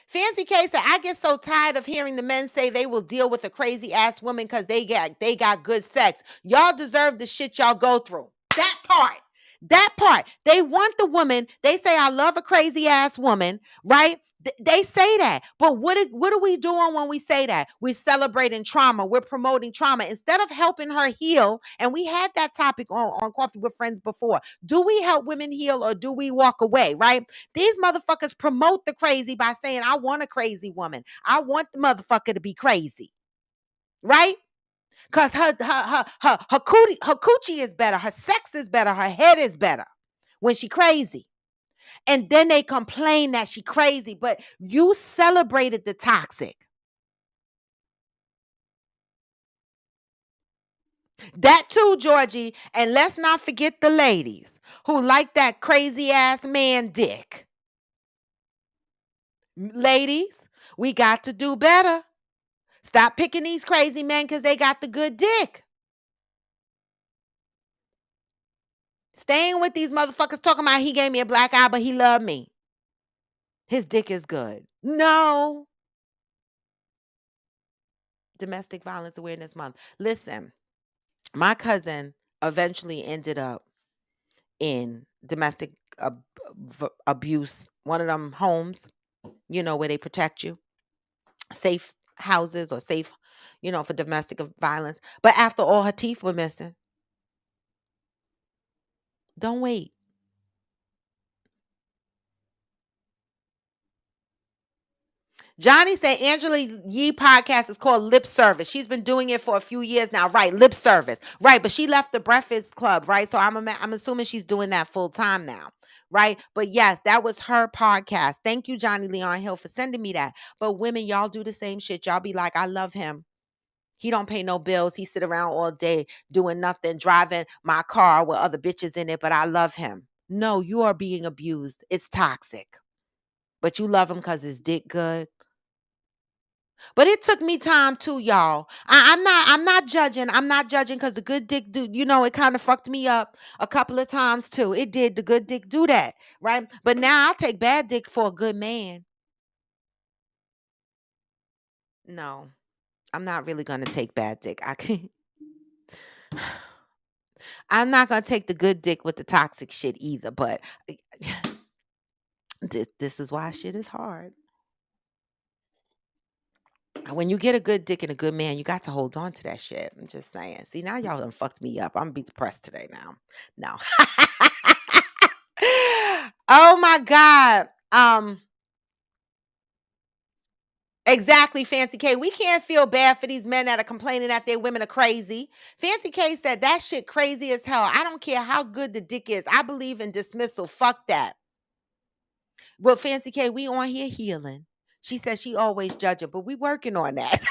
Fancy K said, I get so tired of hearing the men say they will deal with a crazy ass woman because they got good sex. Y'all deserve the shit y'all go through. That part. That part. They want the woman. They say, I love a crazy ass woman, right? They say that. But what are we doing when we say that? We're celebrating trauma. We're promoting trauma. Instead of helping her heal, and we had that topic on Coffee with Friends before. Do we help women heal or do we walk away, right? These motherfuckers promote the crazy by saying, I want a crazy woman. I want the motherfucker to be crazy, right? Cause her coochie is better, her sex is better, her head is better when she crazy. And then they complain that she crazy, but you celebrated the toxic. That too, Georgie. And let's not forget the ladies who like that crazy ass man dick. Ladies, we got to do better. Stop picking these crazy men because they got the good dick. Staying with these motherfuckers talking about he gave me a black eye, but he loved me. His dick is good. No. Domestic Violence Awareness Month. Listen, my cousin eventually ended up in domestic abuse, one of them homes, where they protect you, safe houses or safe, for domestic violence. But after all her teeth were missing, don't wait. Johnny said Angela Yee podcast is called Lip Service. She's been doing it for a few years now, right? Lip Service, right? But she left the Breakfast Club, right? So I'm assuming she's doing that full time now, right? But yes, that was her podcast. Thank you, Johnny Leon Hill, for sending me that. But women, y'all do the same shit. Y'all be like, I love him. He don't pay no bills. He sit around all day doing nothing, driving my car with other bitches in it, but I love him. No, you are being abused. It's toxic. but you love him because his dick good. But it took me time too, y'all. I'm not judging. I'm not judging because the good dick do, it kind of fucked me up a couple of times too. It did. The good dick do that, right? But now I'll take bad dick for a good man. No, I'm not really gonna take bad dick. I can I'm not gonna take the good dick with the toxic shit either. But this is why shit is hard. When you get a good dick and a good man, you got to hold on to that shit. I'm just saying. See, now y'all done fucked me up. I'm gonna be depressed today now. No. Oh my God. Exactly, Fancy K. We can't feel bad for these men that are complaining that their women are crazy. Fancy K said that shit crazy as hell. I don't care how good the dick is. I believe in dismissal. Fuck that. Well, Fancy K, we on here healing. She says she always judging, but we working on that.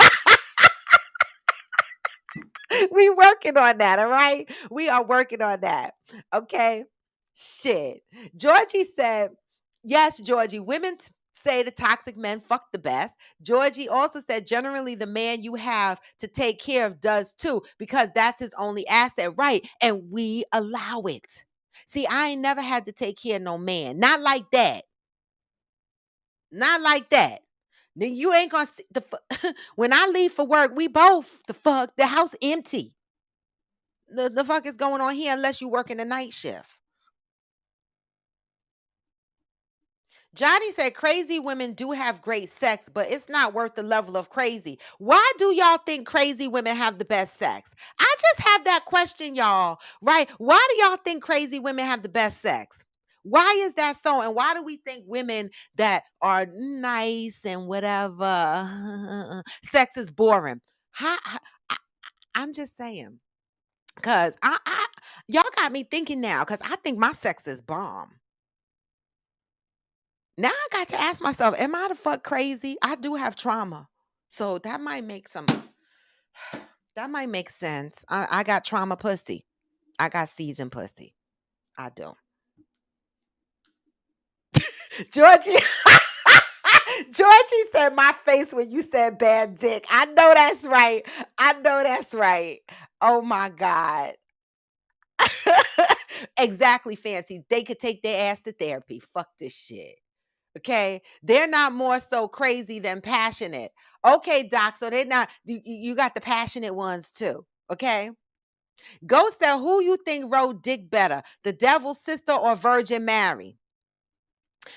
We working on that, all right? We are working on that. Okay. Shit. Georgie said, yes, Georgie, women say the toxic men fuck the best. Georgie also said, generally, the man you have to take care of does too, because that's his only asset, right? And we allow it. See, I ain't never had to take care of no man. Not like that. Not like that. Then you ain't gonna see when I leave for work, we both the house empty. The fuck is going on here unless you work in the night shift? Johnny said crazy women do have great sex, but it's not worth the level of crazy. Why do y'all think crazy women have the best sex? I just have that question, y'all, right? Why do y'all think crazy women have the best sex? Why is that so? And why do we think women that are nice and whatever sex is boring? I, I'm just saying. Cause y'all got me thinking now. Cause I think my sex is bomb. Now I got to ask myself, am I the fuck crazy? I do have trauma. So that might make some that might make sense. I got trauma pussy. I got seasoned pussy. I do. Georgie Georgie said my face when you said bad dick. I know that's right. I know that's right. Oh my God. Exactly, Fancy. They could take their ass to therapy. Fuck this shit. Okay, they're not more so crazy than passionate. Okay, Doc, so they're not, you got the passionate ones too. Okay, Ghost said, who you think wrote dick better, the Devil's Sister or Virgin Mary?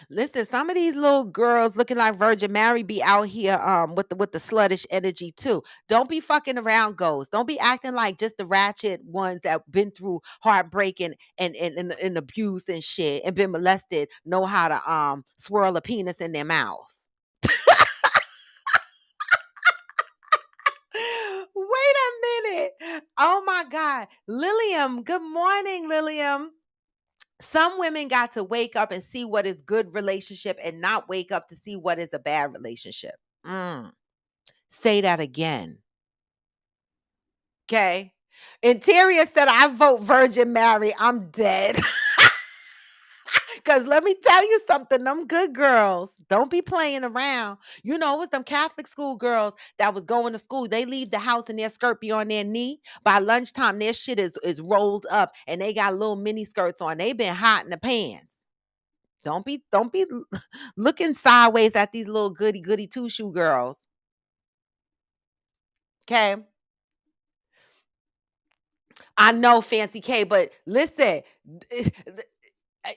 Listen, some of these little girls looking like Virgin Mary be out here with the sluttish energy too. Don't be fucking around, Ghost. Don't be acting like just the ratchet ones that been through heartbreaking and abuse and shit and been molested know how to swirl a penis in their mouth. Wait a minute. Oh my God. Lilium, good morning, Lilium. Some women got to wake up and see what is good relationship and not wake up to see what is a bad relationship. Mm. Say that again. Okay. Interior said, I vote Virgin Mary. I'm dead. Because let me tell you something, them good girls don't be playing around. You know, it was them Catholic school girls that was going to school. They leave the house and their skirt be on their knee. By lunchtime, their shit is rolled up and they got little mini skirts on. They been hot in the pants. Don't be looking sideways at these little goody two shoe girls. Okay. I know, Fancy K, but listen.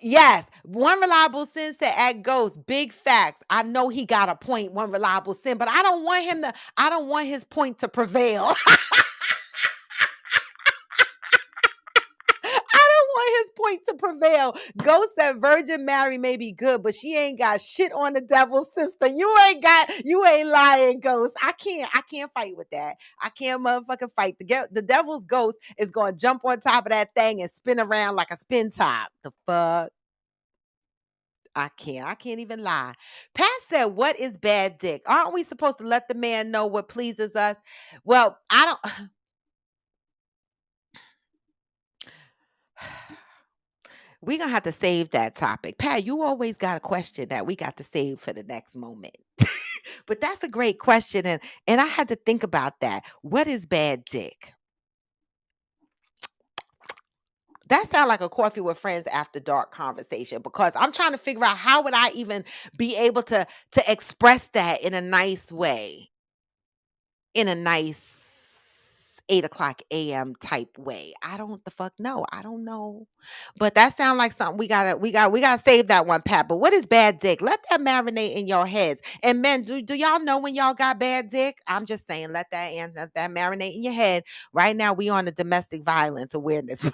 Yes, one reliable sin said at Ghost, big facts. I know he got a point, one reliable sin, but I don't want his point to prevail. I don't want his point to prevail. Ghost said Virgin Mary may be good, but she ain't got shit on the Devil's Sister. You ain't lying, Ghost. I can't fight with that. I can't motherfucking fight. The Devil's Ghost is gonna jump on top of that thing and spin around like a spin top. The fuck? I can't even lie. Pat said, what is bad dick? Aren't we supposed to let the man know what pleases us? Well, I don't. We're going to have to save that topic. Pat, you always got a question that we got to save for the next moment. But that's a great question. And I had to think about that. What is bad dick? That sounds like a coffee with friends after dark conversation because I'm trying to figure out how would I even be able to express that in a nice way, in a nice 8 o'clock a.m. type way. I don't the fuck know. I don't know. But that sounds like something we gotta save that one, Pat. But what is bad dick? Let that marinate in your heads. And men, do y'all know when y'all got bad dick? I'm just saying, let that marinate in your head. Right now, we on a domestic violence awareness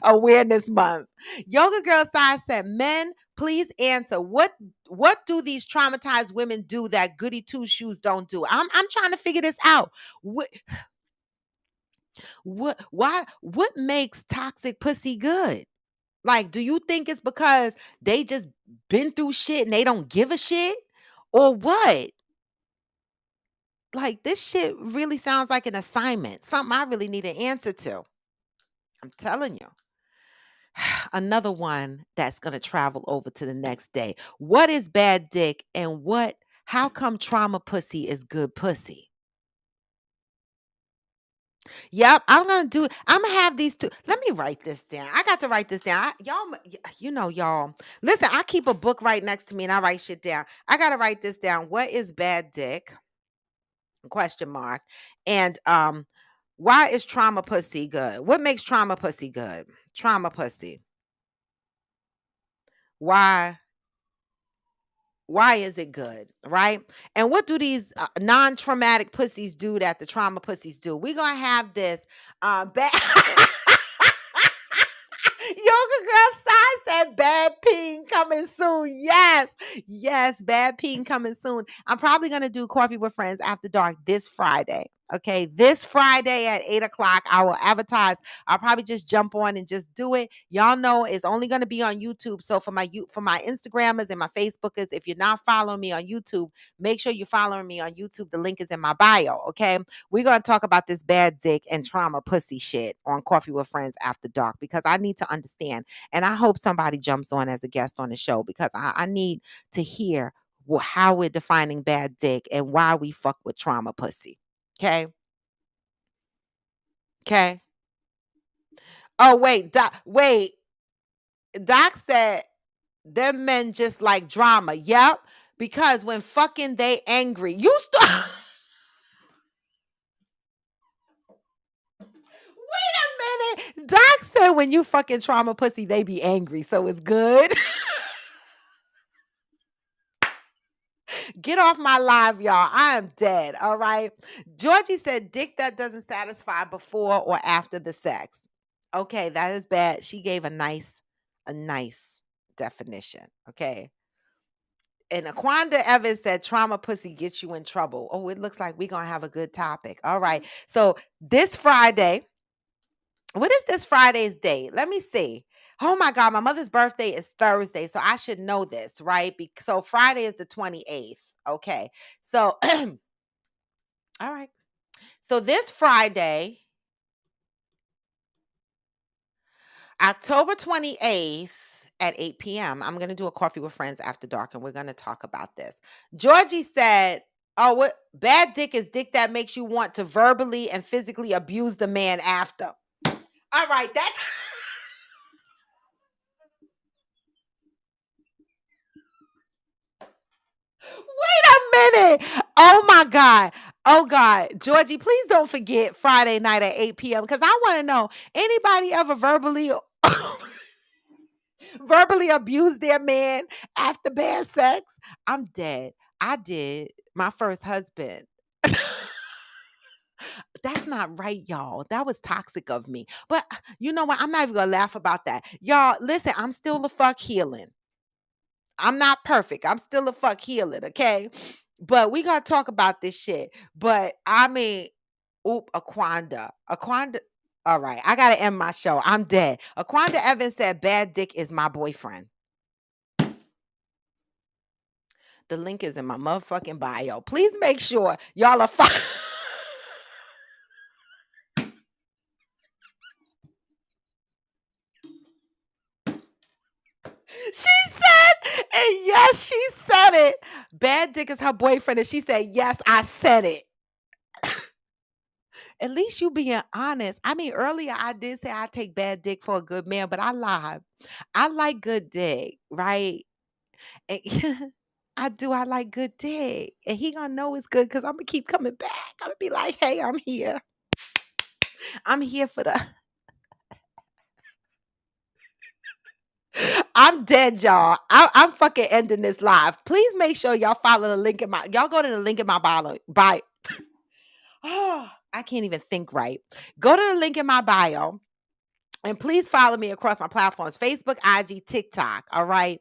awareness month. Yoga Girl Side said, men, please answer. What do these traumatized women do that goody two shoes don't do? I'm trying to figure this out. What makes toxic pussy good? Like, do you think it's because they just been through shit and they don't give a shit? Or what? Like, this shit really sounds like an assignment. Something I really need an answer to. I'm telling you. Another one that's going to travel over to the next day. What is bad dick and how come trauma pussy is good pussy? Yep, I'm going to have these two. Let me write this down. I got to write this down. Y'all. Listen, I keep a book right next to me and I write shit down. I got to write this down. What is bad dick? Question mark. And why is trauma pussy good? What makes trauma pussy good? Trauma pussy. Why is it good, right? And what do these non-traumatic pussies do that the trauma pussies do? We're gonna have this bad Yoga Girl Sai said bad peen coming soon. Yes, bad peen coming soon. I'm probably gonna do Coffee with Friends After Dark this Friday. Okay, this Friday at 8 o'clock, I will advertise. I'll probably just jump on and just do it. Y'all know it's only going to be on YouTube. So for my Instagrammers and my Facebookers, if you're not following me on YouTube, make sure you're following me on YouTube. The link is in my bio. Okay, we're gonna talk about this bad dick and trauma pussy shit on Coffee with Friends After Dark because I need to understand, and I hope somebody jumps on as a guest on the show because I need to hear how we're defining bad dick and why we fuck with trauma pussy. Okay. Okay. Oh, wait. Doc said them men just like drama. Yep. Because when fucking they angry, you start. Wait a minute. Doc said when you fucking trauma pussy, they be angry. So it's good. Get off my live, y'all. I am dead. All right. Georgie said dick that doesn't satisfy before or after the sex. Okay, that is bad. She gave a nice definition. Okay. And Aquanda Evans said trauma pussy gets you in trouble. Oh, it looks like we're gonna have a good topic. All right. So this Friday, what is this Friday's date? Let me see. Oh my God, my mother's birthday is Thursday, so I should know this, right? So Friday is the 28th. Okay. So all right. So this Friday, October 28th at 8 p.m., I'm going to do a Coffee with Friends After Dark, and we're going to talk about this. Georgie said, oh, what bad dick is dick that makes you want to verbally and physically abuse the man after. All right, that's... Wait a minute. Oh my God. Oh God. Georgie, please don't forget Friday night at 8 p.m. because I want to know anybody ever verbally abused their man after bad sex? I'm dead. I did. My first husband. That's not right, y'all. That was toxic of me. But you know what? I'm not even gonna laugh about that. Y'all, listen, I'm still the fuck healing. I'm not perfect. I'm still a fuck healing, okay? But we gotta talk about this shit. But I mean, Aquanda. Aquanda. All right, I gotta end my show. I'm dead. Aquanda Evans said bad dick is my boyfriend. The link is in my motherfucking bio. Please make sure y'all are it. Bad dick is her boyfriend. And she said, yes, I said it. At least you being honest. I mean, earlier I did say I take bad dick for a good man, but I lied. I like good dick, right? And I do. I like good dick. And he gonna know it's good because I'm gonna keep coming back. I'm gonna be like, hey, I'm here. I'm here for the I'm dead, y'all. I'm fucking ending this live. Please make sure y'all follow the link in my y'all go to the link in my bio. Oh, I can't even think right. Go to the link in my bio. And please follow me across my platforms, Facebook, IG, TikTok, all right?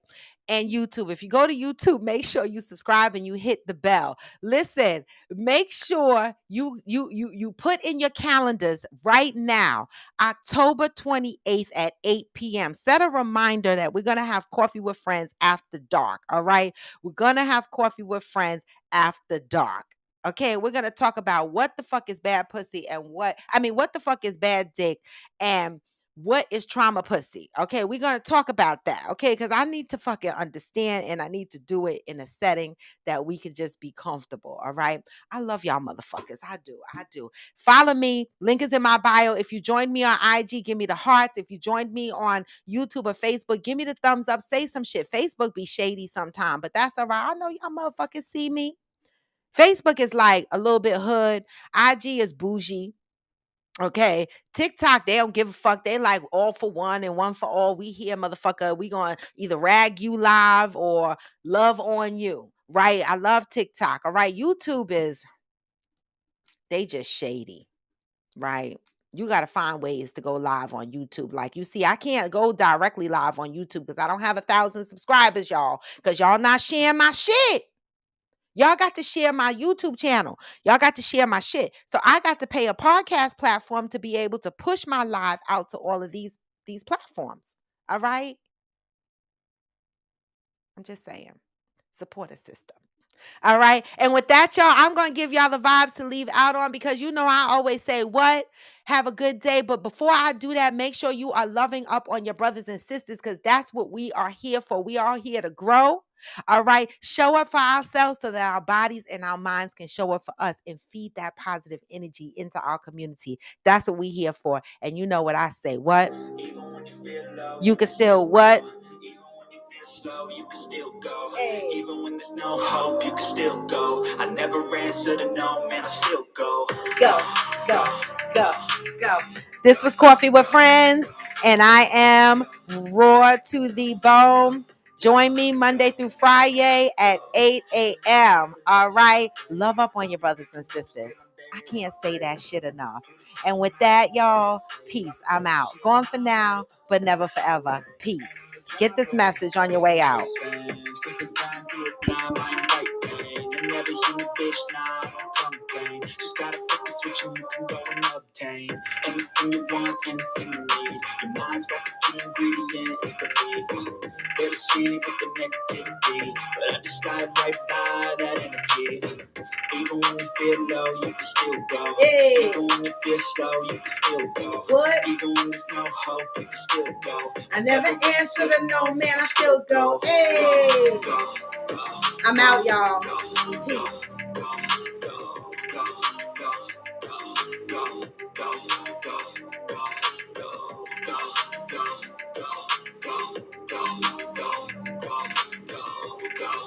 And YouTube. If you go to YouTube, make sure you subscribe and you hit the bell. Listen, make sure you put in your calendars right now, October 28th at 8 p.m. Set a reminder that we're going to have coffee with friends after dark, all right? We're going to have coffee with friends after dark. Okay, we're going to talk about what the fuck is bad pussy and what the fuck is bad dick and what is trauma pussy? Okay, we're going to talk about that. Okay, because I need to fucking understand and I need to do it in a setting that we can just be comfortable. All right. I love y'all motherfuckers. I do. I do. Follow me. Link is in my bio. If you joined me on IG, give me the hearts. If you joined me on YouTube or Facebook, give me the thumbs up. Say some shit. Facebook be shady sometime, but that's all right. I know y'all motherfuckers see me. Facebook is like a little bit hood. IG is bougie. Okay, TikTok, they don't give a fuck. They like all for one and one for all. We here, motherfucker. We gonna either rag you live or love on you, right? I love TikTok, all right? YouTube is, they just shady, right? You got to find ways to go live on YouTube. Like you see, I can't go directly live on YouTube because I don't have 1,000 subscribers, y'all, because y'all not sharing my shit. Y'all got to share my YouTube channel. Y'all got to share my shit. So I got to pay a podcast platform to be able to push my live out to all of these platforms. All right? I'm just saying. Support a system. All right. And with that, y'all, I'm going to give y'all the vibes to leave out on because you know I always say what? Have a good day. But before I do that, make sure you are loving up on your brothers and sisters because that's what we are here for. We are here to grow. All right. Show up for ourselves so that our bodies and our minds can show up for us and feed that positive energy into our community. That's what we here for. And you know what I say. What? You can still what? Slow, you can still go. Hey. Even when there's no hope, you can still go. I never answer to no, man, I still go. Go, go, go, go. This was Coffee with Friends, and I am raw to the bone. Join me Monday through Friday at 8 a.m. All right? Love up on your brothers and sisters. I can't say that shit enough. And with that, y'all, peace. I'm out. Going for now, but never forever. Peace. Get this message on your way out. Just gotta flip the switch and you can go and obtain anything you want, anything you need. Your mind's got the key ingredient, it's belief. They'll see with the negativity, but I just slide right by that energy. Even when you feel low, you can still go. Hey. Even when you feel slow, you can still go. What? Even when there's no hope, you can still go. I never answer to no, man, I still go. Hey. Go, go, go, I'm out, y'all. Peace.